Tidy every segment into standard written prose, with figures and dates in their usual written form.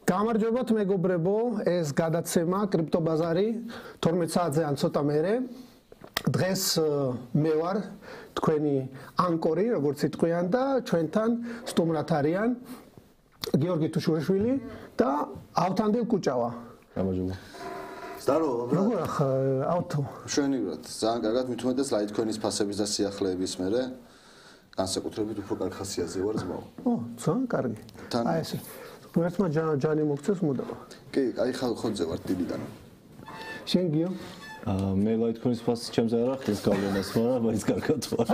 გამარჯობათ მეგობრებო, ეს გადაცემა კრიპტობაზარი 12 საათზე ან ცოტა მერე. დღეს მე ვარ თქვენი ანკორი, როგორც იტყვიან და ჩვენთან სტუმრად არიან გიორგი თუშურაშვილი და ავთანდილ კუჭავა. გამარჯობა. Здорово, брат. როგორ ავთო? Შვენივრად. ძალიან კარგად მithumetes ლაითქოინის ფასების და სიახლეების მერე განსაკუთრებით უფრო კარგ ხასიათზე ვარ ზმაო. ძალიან კარგი. აი ეს ერთმა ჯანი მოგწევს მუდამ. კი, აი ხალხოძე ვარ დილიდან. შენ გიო? მე ლაითქოინის ფასი ჩემს არ ახდენს გავლენას, მაგრამ მაინც კარგად ვარ.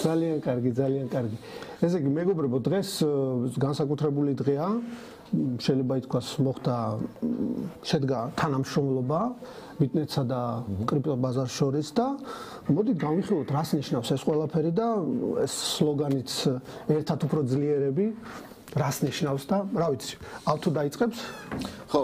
ძალიან კარგი, ძალიან კარგი. ესე იგი, მეგობრებო, დღეს განსაკუთრებული დღეა. შეიძლება ითქვას მოხდა შედგა თანამშრომლობა ბიტნეტსა და კრიპტობაზარს შორის და მოდით გავიხილოთ რას ნიშნავს ეს ყველაფერი და ეს სლოგანიც ერთად უფრო ძლიერები რას ნიშნავს და რა ვიცი ავთო დაიწყებს ხო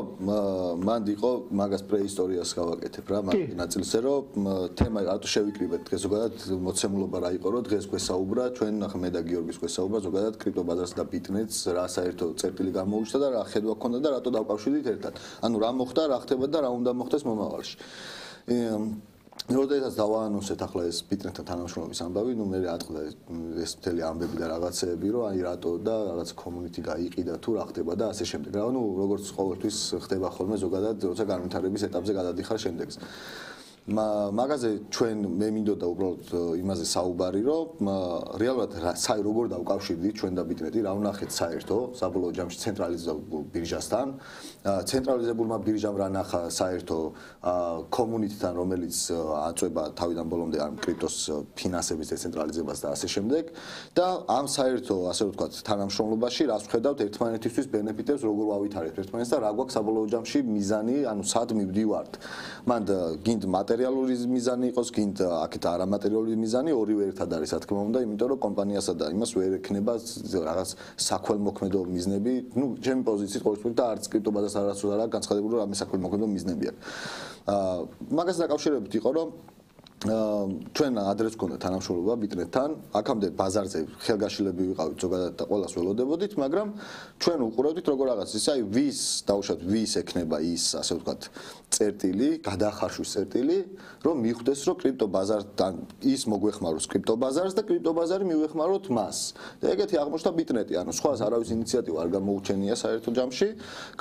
მანდ იყო მაგას პრეისტორიას გავაკეთებ რა მაგ ნაწილზე რომ თემა რატო შევიკრიბეთ დღეს ზოგადად მოცემულობა რა იყო რომ დღეს გვესაუბრა ჩვენ ნახე მე და გიორგის გვესაუბრა ზოგადად კრიპტობაზარს და ბიტნეტს რა საერთო წერტილი გამოუჩნდა და რა ხედვა ჰქონდა და რატო დავკავშირდით ერთად ანუ რა მოხდა რა ხდება და რა უნდა მოხდეს მომავალში როდესაც დავაანონსეთ ახლა ეს ბიტნეტთან თანამშრომლობის ამბავი, ნუ მე ატყდა ეს მთელი ამბები და რაღაცეები, რომ აი რატო და რაღაც community გაიყიდა თუ რა ხდება და ასე შემდეგ. რა, ნუ როგორც ყოველთვის ხდება ხოლმე ზოგადად, როცა განვითარების ეტაპზე გადადიხარ შემდეგს. მაგაზე ჩვენ მე მინდოდა უბრალოდ იმაზე საუბარი, რომ რეალურად როგორ დავკავშირდით ჩვენ და ბიტნეტი, რა ვნახეთ საერთო, საბოლოო ჯამში ცენტრალიზებულ ბირჟასთან. ცენტრალიზებულმა ბირჟამ რა ნახა საერთო community-თან, რომელიც აწვება თავიდან ბოლომდე ამ კრიპტოს ფინანსების დეცენტრალიზებას და ასე შემდეგ და ამ საერთო, ასე ვთქვათ, თანამშრომლობაში რას ვხედავთ ერთმანეთისთვის ბენეფიტებს, როგორ ვავითარებთ ერთმანეთს და რა გვაქვს საბოლოო ჯამში მიზანი, ანუ სად მივდივართ. მანდ გინდ მატერიალური მიზანი იყოს, გინდ აქეთ არამატერიალური მიზანი, ორივე ერთად არის, რა თქმა უნდა, იმიტომ რომ კომპანიასა და იმას ვერ ექნება რაღაც საქველმოქმედო მიზნები, ნუ ჩემი პოზიციით ყოველთვის და არც კრიპტობაზარს არასდროს არ განცხადებული რომ ამ საქველმოქმედო მიზნები აქვს. მაგას დაკავშირებით იყო რომ ჩვენ ადრეს გქონდა თანამშრომლობა ბიტნეტთან, აქამდე ბაზარზე ხელგაშლები ვიყავით ზოგადად და ყველას ველოდებოდით, მაგრამ ჩვენ უყურებდით როგორ რაღაც ის აი ვის დაუშვათ ვის ექნება ის ასე ვთქვათ წერტილი, გადახარშვის წერტილი, რომ მიხვდეს რომ კრიპტობაზართან ის მოგვეხმაროს კრიპტობაზარს და კრიპტობაზარი მივეხმაროთ მას. და ეგეთი აღმოჩნდა ბიტნეტი, ანუ სხვას არავის ინიციატივა არ გამოუჩენია საერთო ჯამში,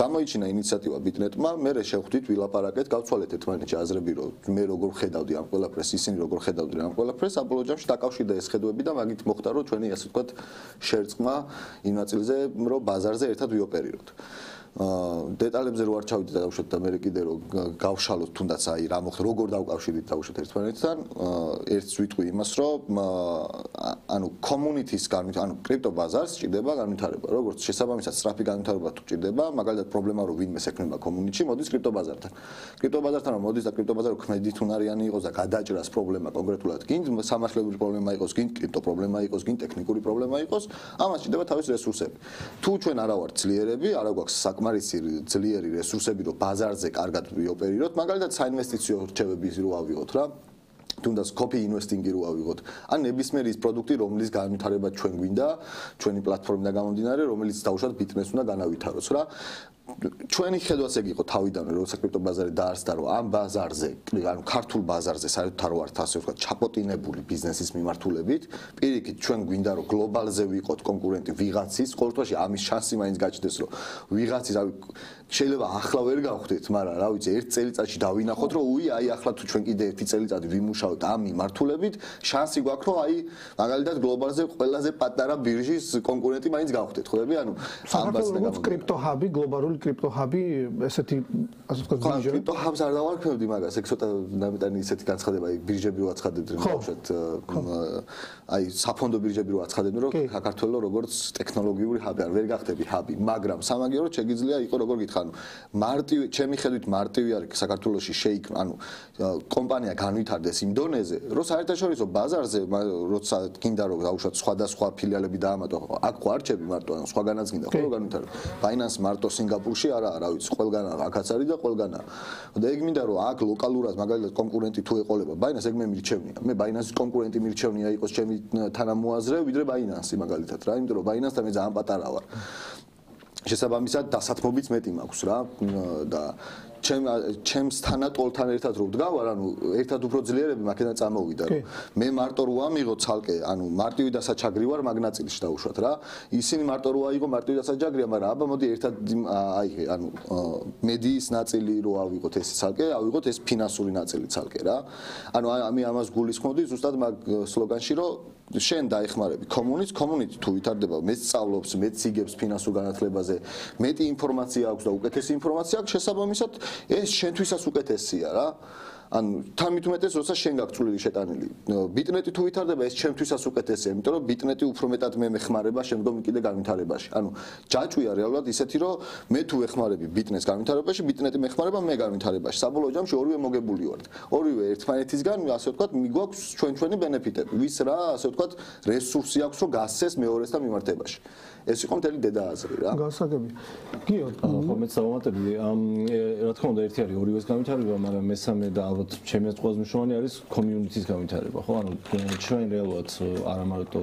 გამოიჩინა ინიციატივა ბიტნეტმა, მე შევხვდით ვილაპარაკეთ, გავცვალეთ ერთმანეთში აზრები, რომ მე როგორ ხედავდი ამ ყველაფერს ისინი როგორ ხედავდნენ ამ ყველაფერს, საბოლოო ჯამში დაკავშირდა ეს ხედვები და მაგით მოხდა რომ ჩვენი ასე ვთქვათ შერწყმა იმ ნაწილზე რომ ბაზარზე ერთად ვიოპერიროთ. დეტალებზე რო არ ჩავიდეთ და დავუშვათ და მე კიდე რომ გავშალოთ თუნდაც აი რა მოხდა როგორ დავკავშირდით დავუშვათ ერთმანეთთან ერთს ვიტყვი იმას რომ ანუ community-ს ანუ კრიპტობაზარს ჭირდება განვითარება როგორც შესაბამისად სწრაფი განვითარება თუ ჭირდება მაგალითად პრობლემა რომ ვინმეს ექნება community-ში მოდის კრიპტობაზართან კრიპტობაზართან მოდის და კრიპტობაზარი ქმედით უნარიანი იყოს და გადაჭრას პრობლემა კონკრეტულად გინდ სამართლებრივი პრობლემა იყოს გინდ კრიპტო პრობლემა იყოს გინდ ტექნიკური პრობლემა იყოს ამას ჭირდება თავის რესურსები თუ ჩვენ არა ვართ ძლიერები არა გვაქვს საკმარისი ძლიერი რესურსები რომ ბაზარზე კარგად ვიოპერიროთ მაგალითად საინვესტიციო რჩევების რო ავიღოთ რა თუნდაც copy investing-ი რო ავიღოთ ან ნებისმიერი ის პროდუქტი რომლის განვითარება ჩვენ გვინდა ჩვენი პლატფორმიდან გამომდინარე რომელიც დაუშვათ ბიტნეტს უნდა განავითაროს რა ჩვენი ხედვაც ეგ იყო თავიდანვე როცა კრიპტობაზარი დაარსდა რომ ამ ბაზარზე ანუ ქართულ ბაზარზე საერთოდ არ ვართ ასე ვთქვათ ჩაპოტინებული ბიზნესის მიმართულებით პირიქით ჩვენ გვინდა რომ გლობალზე ვიყოთ კონკურენტი ვიღაცის ყოველთვის ამის შანსი მაინც გაჩნდეს რომ ვიღაცის შეიძლება ახლა ვერ გავხდეთ მაგრამ რა ვიცი ერთ წელიწადში დავინახოთ რომ უი აი ახლა თუ ჩვენ კიდე ერთი წელიწადი ვიმუშაოთ ამ მიმართულებით შანსი გვაქვს რომ აი მაგალითად გლობალზე ყველაზე პატარა ბირჟის კონკურენტი მაინც გავხდეთ ხვდები ანუ ამბას კრიპტოჰაბი გლობალური კრიპტოჰაბი ესეთი ასე ვთქვათ ბირჟა კრიპტოჰაბს არ დავარქმევდი მაგას ეგ ცოტა ნამიტანი ისეთი განცხადება აი ბირჟები რო აცხადებდნენ ბავშვად აი საფონდო ბირჟები რო აცხადებდნენ რომ საქართველოს როგორც ტექნოლოგიური ჰაბი არ ვერ გახდები ჰაბი მაგრამ სამაგიეროდ შეგიძლია იყო როგორ გითხრა ანუ მარტივი ჩემი ხედვით მარტივი არის საქართველოში შეიქმნა ანუ კომპანია განვითარდეს იმ დონეზე რომ საერთაშორისო ბაზარზე როცა გინდა რომ დაუშვათ სხვადასხვა ფილიალები დაამატო აქ ხო არჩები მარტო ანუ სხვაგანაც გინდა ხო განვითარდეს Binance მარტო სინგაპურში არა რა ვიცი ყველგან აქაც არის და ყველგანაა და ეგ მინდა რომ აქ ლოკალურად მაგალითად კონკურენტი თუ ეყოლება Binance ეგ მე მირჩევნია მე Binance-ის კონკურენტი მირჩევნია იყოს ჩემი თანამოაზრე ვიდრე Binance მაგალითად რა იმიტომ რომ Binance-თან მე ძალიან პატარა ვარ შესაბამისად დასათმობიც მეტი მაქვს რა და ჩემს თანატოლთან ერთად რო ვდგავარ, ანუ ერთად უფრო ძლიერები მაქედან წამოვიდა, რომ მე მარტო რო ამიღო ცალკე, ანუ მარტივი დასაჩაგრი ვარ მაგ ნაწილში დავუშვათ რა. ისინი მარტო რო აიღო მარტივი დასაჩაგრია, მაგრამ აბა მოდი ერთად აიღე, ანუ მედიის ნაწილი რო ავიღოთ ეს ცალკე, ავიღოთ ეს ფინანსური ნაწილი ცალკე რა. ანუ ამი ამას გულისხმობდი ზუსტად მაგ სლოგანში, რომ შენ დაეხმარები კომუნიტი თუ ვითარდება, მეც სწავლობს, მეც იგებს ფინანსურ განათლებაზე, მეტი ინფორმაცია აქვს და უკეთესი ინფორმაცია აქვს, შესაბამისად ეს შენთვისაც უკეთესია რა. ანუ თამით უმეტეს როცა შენ გაქვს წვლილი შეტანილი. ბიტნეტი თუ ვითარდება, ეს ჩემთვისაც უკეთესია, იმიტომ რომ ბიტნეტი უფრო მეტად მე მეხმარება შემდგომ კიდე განვითარებაში. ანუ ჯაჭვია რეალურად ისეთი, რომ მე თუ ეხმარები ბიტნეტს განვითარებაში, ბიტნეტი მეხმარება მე განვითარებაში. საბოლოო ჯამში ორივე მოგებული ვართ. ორივე ერთმანეთისგან, ასე ვთქვათ, მიგვაქვს ჩვენი ბენეფიტები. ვის რა, ასე ვთქვათ, რესურსი აქვს, რომ გასცეს მეორესთან მიმართებაში. ეს იყო მთელი დედა აზრი რა. გასაგები. გიო, ხო მეც დავამატებდი. რა თქმა უნდა, ერთი არის ორივეს განვითარება, მაგრამ მესამე და ალბათ ჩემს ყველაზე მნიშვნელოვანი არის community-ის განვითარება, ხო? ანუ ჩვენ რეალურად არა მარტო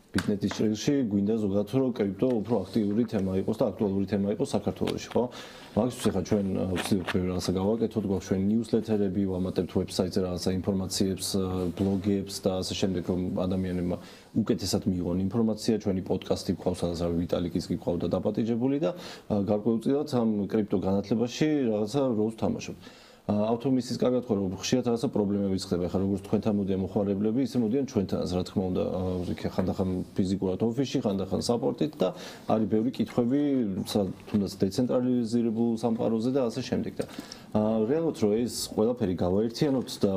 ბიტნეტის ჭრილში გვინდა ზოგადად რომ კრიპტო უფრო აქტიური თემა იყოს და აქტუალური თემა იყოს საქართველოში, ხო? მაგისთვის ახლა ჩვენ ვცდილობთ რაღაცა გავაკეთოთ, გვაქვს ჩვენ newsletter-ები, ვამატებთ website-ზე რაღაცა ინფორმაციებს, ბლოგებს და ასე შემდეგ, რომ ადამიანებმა უკეთესად მიიღონ ინფორმაცია, ჩვენი პოდკასტი გვყავს, სადაც ვიტალიკის კი ყავდა დაპატიჟებული და გარკვეულწილად ამ კრიპტო განათლებაში რაღაცა როლს თამაშობთ. ავტომისის კარგად ხო რომ ხშირად რაღაცა პრობლემებიც ხდება, ხა როგორც თქვენთან მოდიან მოხარებლები, ისე მოდიან ჩვენთანაც, რა თქმა უნდა, ხანდახან ფიზიკურად ოფისში, ხანდახან საპორტით და არის ბევრი კითხვები, თუნდაც დეცენტრალიზირებულ სამყაროზე და ასე შემდეგ და რეალურად რომ ეს ყველაფერი გავაერთიანოთ და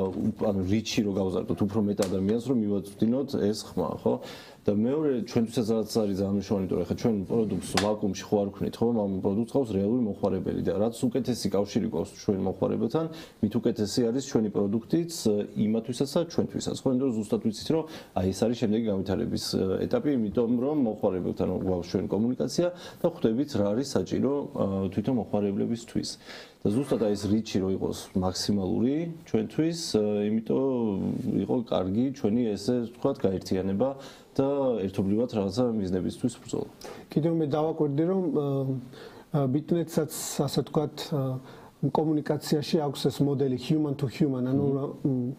ანუ რიჩი რო გავზარდოთ უფრო მეტ ადამიანს რომ მივაწვდინოთ ეს ხმა, ხო? და მეორე ჩვენთვისაც რაც არის ძალიან მნიშვნელოვანი, რომ ახლა ჩვენ პროდუქტს ვაკუუმში ხო არ ვქნით, ხო? ამ პროდუქტს ყავს რეალური მოხმარებელი და რაც უკეთესი კავშირი გვაქვს ჩვენ მოხმარებელთან, მით უკეთესი არის ჩვენი პროდუქტიც იმათვისაც და ჩვენთვისაც. ხო, იმიტომ რომ ზუსტად ვიცით, რომ აი ეს არის შემდეგი განვითარების ეტაპი, იმიტომ რომ მოხმარებელთან გვაქვს ჩვენ კომუნიკაცია და ხვდებით რა არის საჭირო თვითონ მოხმარებლებისთვის. და ზუსტად აი ეს რიჩი რო იყოს მაქსიმალური ჩვენთვის, იმიტომ იყო კარგი ჩვენი ესე ვთქვათ გაერთიანება და ერთობლივად რაღაცა მიზნებისთვის ბრძოლა. კიდევ მე დავაკვირდი რომ ბიტნეტსაც ასე ვთქვათ კომუნიკაციაში აქვს ეს მოდელი human to human, ანუ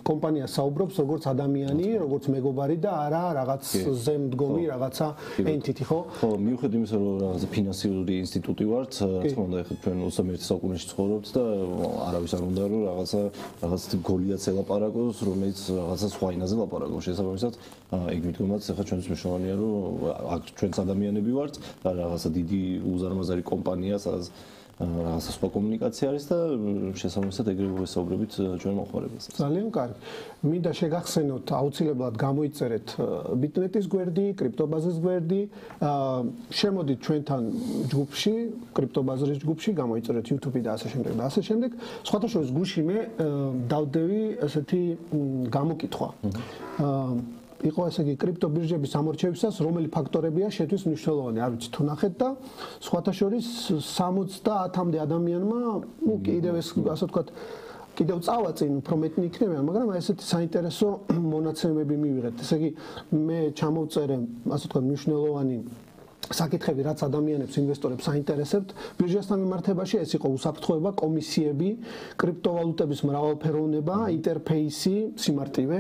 კომპანია საუბრობს როგორც ადამიანი, როგორც მეგობარი და არა რაღაც ზემდგომი რაღაცა entity, ხო? ხო, მიუხედავად იმისა, რომ რაღაცა ფინანსიური ინსტიტუტი ვართ, რა თქმა უნდა, ეხლა ჩვენ 21 საუკუნეში ცხოვრობთ და არავის არ უნდა რომ რაღაც გოლიაც ელაპარაკოს, რომელიც რაღაცა სხვა ენაზე ლაპარაკობს. შესაბამისად, ეგ მიდგომაც ეხლა ჩვენთვის მნიშვნელოვანია, რომ აქ ჩვენც ადამიანები ვართ და რაღაცა დიდი უზარმაზარი კომპანია, სადაც რაღაცა სხვა კომუნიკაცია არის და შესაბამისად ეგრევე ვესაუბრებით ჩვენ მოხმარებელს. ძალიან კარგი. მინდა შეგახსენოთ, აუცილებლად გამოიწერეთ ბიტნეტის გვერდი, კრიპტობაზრის გვერდი. შემოდით ჩვენთან ჯგუფში, კრიპტობაზრის ჯგუფში, გამოიწერეთ YouTube და ასე შემდეგ და ასე შემდეგ. სხვათა შორის გუშინ მე დავდევი ესეთი გამოკითხვა. იყო ესე იგი კრიპტო ბირჟების ამორჩევისას რომელი ფაქტორებია შეთვის მნიშვნელოვანი, არ ვიცი თუ ნახეთ და სხვათა შორის 70-მდე ადამიანმა კიდევ ეს ასე ვთქვათ კიდევ წავა წინ უფრო მეტნი იქნებიან, მაგრამ აი ესეთი საინტერესო მონაცემები მივიღეთ. ესე იგი მე ჩამოვწერე ასე ვთქვათ მნიშვნელოვანი საკითხები, რაც ადამიანებს, ინვესტორებს აინტერესებთ ბირჟასთან მიმართებაში, ეს იყო უსაფრთხოება, კომისიები, კრიპტოვალუტების მრავალფეროვნება, ინტერფეისი, სიმარტივე,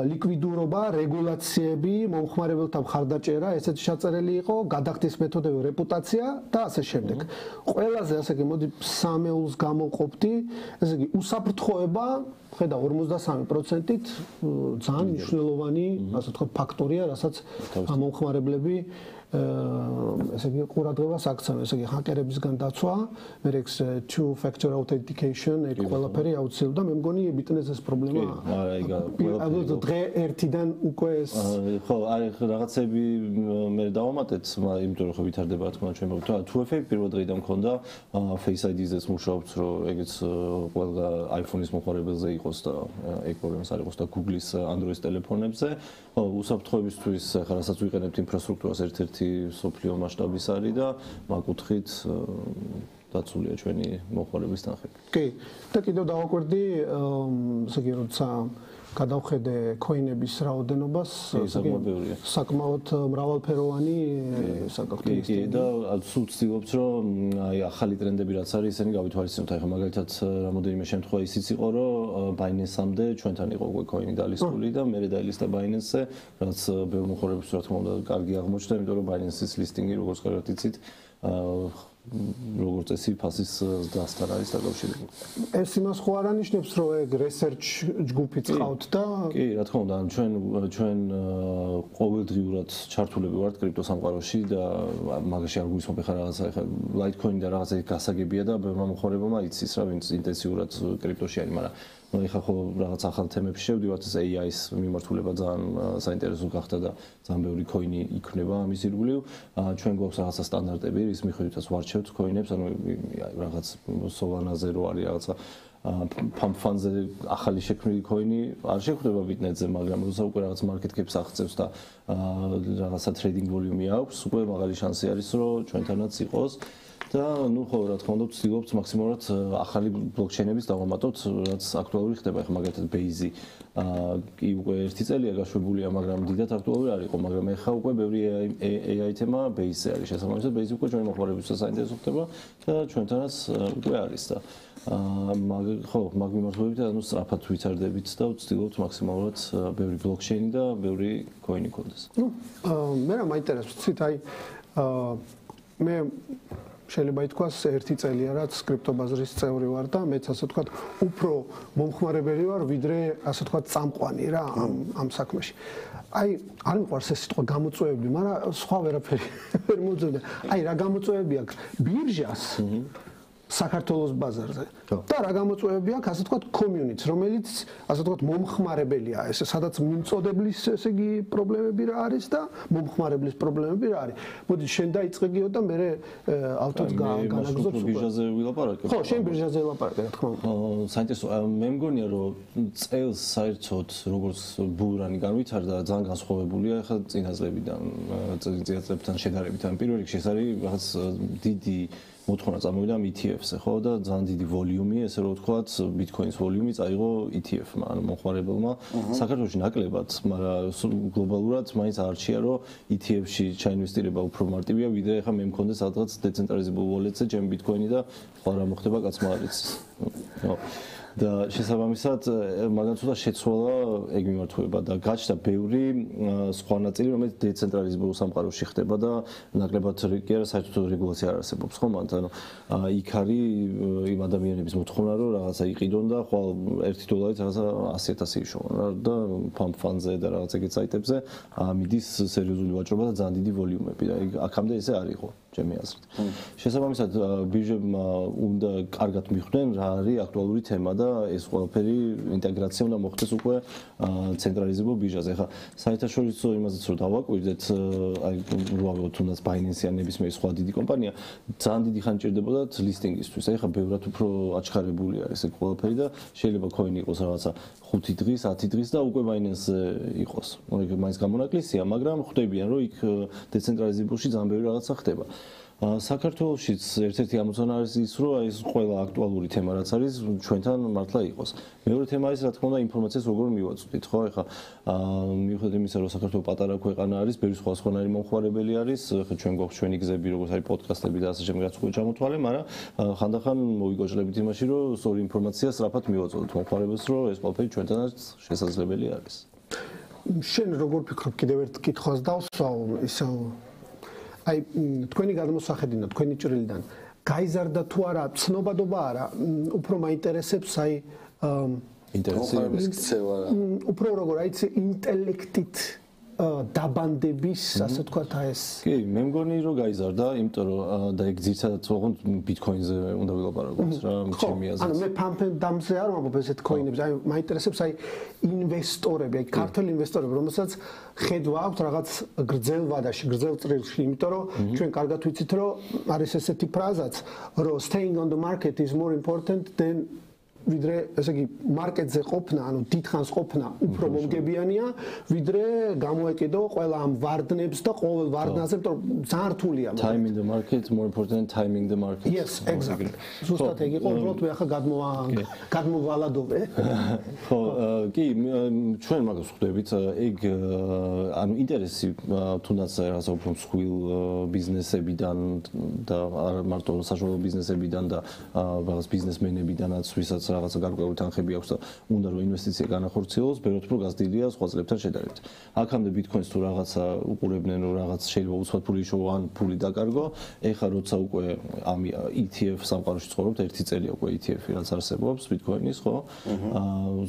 ლიკვიდურობა, რეგულაციები, მომხმარებელთა მხარდაჭერა, ესეთი ჩაწერილი იყო, გადახდის მეთოდები, რეპუტაცია და ასე შემდეგ. ყველაზე ასე იგი მოდი სამეულს გამოვყოფდი, ესე იგი უსაფრთხოება ხედა 53%-ით ძალიან მნიშვნელოვანი, ასე ვთქვათ, ფაქტორია, რასაც მომხმარებლები ესე იგი ყურადღებას აქცევენ, ესე იგი ჰაკერებისგან დაცვა, მერე two factor authentication, ეგ ყველაფერი აუცილებლად და მე მგონი ბიტნეტის პრობლემა. არა, იგა ყველაფერი დღე ერთიდან უკვე ეს ხო, აი რაღაცები მე დავამატეთ, იმიტომ რომ ხო ვითარდება რა თქმა უნდა ჩვენ მოგთხოვა 2FA პირველ დღიდან მქონდა Face ID-ზეც მუშაობთ, რომ ეგეც ყველა iPhone-ის მოხმარებელზე იყოს და ეგ პრობლემას არ იყოს და Google-ის Android ტელეფონებზე. ხო, უსაფრთხოებისთვის ახლა რასაც ვიყენებთ ინფრასტრუქტურას ერთ-ერთი სოფლიო მასშტაბის არის და მაგ კუთხით დაცულია ჩვენი მოხმარების თანხები. კი, და კიდევ დავაკვირდი, ესე იგი, როცა გადავხედე coin-ების რაოდენობას, საკმაოდ მრავალფეროვანი საკითხი. კი, და სულ ვცდილობთ, რომ აი ახალი ტრენდები რაც არის, ისინი გავითვალისწინოთ. აი ხა მაგალითად რამოდენიმე შემთხვევა ისიც იყო, რომ Binance-ამდე ჩვენთან იყო უკვე coin-ი დალისტული და მე დაილისტა Binance-ზე, რაც ბევრ მოხმარებელს რა თქმა უნდა კარგი აღმოჩნდა, იმიტომ რომ Binance-ის ლისტინგი როგორც კარგად იცით, როგორც წესი ფასის დასთან არის დაკავშირებული. ეს იმას ხო არ ანიშნებს, რომ ეგ research ჯგუფიც ყავთ და კი, რა თქმა უნდა, ჩვენ ყოველდღიურად ჩართულები ვართ კრიპტო სამყაროში და მაგაში არ გულისხმობ ხა რაღაცა ხა Litecoin და რაღაცა გასაგებია და ბევრმა მოხმარებელმა იცის რა, ვინც ინტენსიურად კრიპტოში არის, მაგრამ ეხლა ხო რაღაც ახალ თემებში შევდივართ, ეს AI-ის მიმართულება ძალიან საინტერესო გახდა და ძალიან ბევრი coin-ი იქნება ამის ირგვლივ. ჩვენ გვაქვს რაღაცა სტანდარტები, რის მიხედვითაც ვარჩევთ coin-ებს, ანუ რაღაც Solana-ზე რო არის რაღაცა pump fund-ზე ახალი შექმნილი coin-ი არ შეხვდება Bitnet-ზე, მაგრამ როცა უკვე რაღაც market cap-ს აღწევს და რაღაცა trading volume-ი აქვს, უკვე მაგარი შანსი არის, რომ ჩვენთანაც იყოს. და ნუ ხო რა თქმა უნდა ვცდილობთ მაქსიმალურად ახალი ბლოკჩეინების დავამატოთ, რაც აქტუალური ხდება. ეხლა მაგალითად Base-ი კი უკვე 1 წელია გაშვებულია, მაგრამ დიდად აქტუალური არ იყო, მაგრამ ეხლა უკვე ბევრი AI თემა Base-ზე არის შესაძლებელი. Base-ი უკვე ჩვენი მოხმარებისთვის საინტერესო ხდება და ჩვენთანაც უკვე არის და ხო მაგ მიმართულებით ანუ სწრაფად ვითარდებით და ვცდილობთ მაქსიმალურად ბევრი ბლოკჩეინი და ბევრი coin-ი გქონდეს. ნუ მე რა მაინტერესებს, ცით აი მე შეიძლება ითქვას 1 წელია რაც კრიპტობაზრის წევრი ვარ და მეც ასე ვთქვათ უფრო მომხმარებელი ვარ ვიდრე ასე ვთქვათ წამყვანი რა ამ საქმეში. აი არ მიყვარს ეს სიტყვა გამოწვევები, მაგრამ სხვა ვერაფერი ვერ მოძებნა. აი რა გამოწვევები აქვს ბირჟას საქართველოს ბაზარზე და რა გამოწვევები აქვს ასე ვთქვათ community-ს, რომელიც ასე ვთქვათ მომხმარებელია, ესე სადაც მიმწოდებლის ესე იგი პრობლემები რა არის და მომხმარებლის პრობლემები რა არის. მოდი შენ დაიწყე გიო და მე ავტოდ განაგზობს უკვე. ბირჟაზე ვილაპარაკებ. ხო, შენ ბირჟაზე ვილაპარაკე, რა თქმა უნდა. საინტერესო, მე მგონია რომ წელს საერთოდ როგორც ბულრანი განვითარდა, ძალიან განსხვავებულია ახლა წინაზლებიდან, წინაზლებთან შედარებით. ან პირველ რიგში ეს არის რაღაც დიდი მოთხოვნა წამოვიდა ETF-ზე, ხო და ძალიან დიდი ვოლიუმი, ესე რომ ვთქვათ, Bitcoin-ის ვოლიუმი წაიღო ETF-მა, ანუ მოხმარებელმა. საქართველოში ნაკლებად, მაგრამ გლობალურად მაინც არჩია, რომ ETF-ში ჩაინვესტირება უფრო მარტივია, ვიდრე ახლა მე მქონდეს რაღაც decentralizable wallet-ზე ჩემი Bitcoin-ი და სხვა რა მოხდება კაცმა არ იცის. ხო. და შესაბამისად მაგან ცოტა შეცვალა ეგ მიმართულება და გაჩნდა ბევრი სხვა ნაწილი, რომელიც დეცენტრალიზებულ სამყაროში ხდება და ნაკლებად კი არა საერთოდ რეგულაცია არ არსებობს, ხო, მანდ ანუ იქ არის იმ ადამიანების მოთხოვნა, რომ რაღაცა იყიდონ და ხვალ $1 რაღაცა 100,000 იშოვონ რა და pump fund-ზე და რაღაც ეგეთ საიტებზე მიდის სერიოზული ვაჭრობა და ძალიან დიდი ვოლიუმები და აქამდე ესე არ იყო ჩემი აზრით. შესაბამისად ბირჟებმა უნდა კარგად მიხვდნენ რა არის აქტუალური თემა და ეს ყველაფერი ინტეგრაცია უნდა მოხდეს უკვე ცენტრალიზებულ ბირჟაზე. ახლა საერთაშორისო იმაზეც რომ დავაკვირდეთ, აი რო ავიღოთ თუნდაც Binance-ი ან ნებისმიერი სხვა დიდი კომპანია, ძალიან დიდი ხანი ჭირდებოდათ ლისტინგისთვის. აი ხა ბევრად უფრო აჩქარებული არის ეს ყველაფერი და შეიძლება coin იყოს რაღაცა 5 დღის, 10 დღის და უკვე Binance-ზე იყოს. ეგ მაინც გამონაკლისია, მაგრამ ხვდებიან რომ იქ დეცენტრალიზებულში ძალიან ბევრი რაღაცა ხდება. საქართველოშიც ერთ-ერთი ამოცანა არის ის, რომ აი ეს ყველა აქტუალური თემა რაც არის ჩვენთან მართლა იყოს. მეორე თემა არის რა თქმა უნდა ინფორმაციას როგორ მივაწვდით, ხო? ეხლა მიუხედავად იმისა, რომ საქართველო პატარა ქვეყანა არის, ბევრი სხვადასხვანაირი მომხმარებელი არის, ეხლა ჩვენ გვაქვს ჩვენი გზები, როგორც არის პოდკასტები და ასე შემდეგ, რაც უკვე ჩამოთვალე, მაგრამ ხანდახან მოვიგოჭლებით იმაში, რომ სწორი ინფორმაცია სწრაფად მივაწვდოთ მომხმარებელს, რომ ეს ყველაფერი ჩვენთანაც შესაძლებელი არის. შენ როგორ ფიქრობ, კიდევ ერთ კითხვას დავსვავ, ისე აი თქვენი გადმოსახედიდან, თქვენი ჭრილიდან გაიზარდა თუ არა ცნობადობა არა, უფრო მაინტერესებს აი ინტერესების ქცევა რა. უფრო როგორ აიცი ინტელექტით დაბანდების, ასე ვთქვათ, ეს. კი, მე მგონი რომ გაიზარდა, იმიტომ რომ და ეგ ძირითადად ოღონდ Bitcoin-ზე უნდა ვილაპარაკოთ რა, ჩემი აზრით. ანუ მე pump-and-dump-ზე არ ვამბობ ესეთ coin-ებს, აი მაინტერესებს აი ინვესტორები, აი ქართული ინვესტორები, რომელსაც ხედვა აქვს რაღაც გრძელ ვადაში, გრძელ წრილში, იმიტომ რომ ჩვენ კარგად ვიცით, რომ არის ესეთი ფრაზაც, რომ staying on the market is more important than ვიდრე ესე იგი მარკეტზე ყოფნა, ანუ დიდხანს ყოფნა უფრო მომგებიანია, ვიდრე გამოეკიდო ყველა ამ ვარდნებს და ყოველ ვარდნაზე, იმიტომ რომ ძალიან რთულია. Time in the market more important than timing the market. Yes, exactly. ზუსტად ეგ იყო, უბრალოდ მე ახლა გადმოვალადობე. ხო, კი, ჩვენ მაგას ხვდებით, ეგ ანუ ინტერესი თუნდაც რაღაცა უფრო მსხვილ ბიზნესებიდან და არ მარტო საშუალო ბიზნესებიდან და რაღაც ბიზნესმენებიდანაც, ვისაც რაღაცა გარკვეული თანხები აქვს და უნდა რომ ინვესტიცია განახორციელოს, ბევრად უფრო გაზრდილია სხვა წლებთან შედარებით. აქამდე ბიტკოინს თუ რაღაცა უყურებდნენ, რომ რაღაც შეიძლება უცბად ფული იშოვო ან ფული დაკარგო, ეხლა როცა უკვე ამ ETF სამყაროში ცხოვრობთ, ერთი წელია უკვე ETF-ი რაც არსებობს ბიტკოინის, ხო?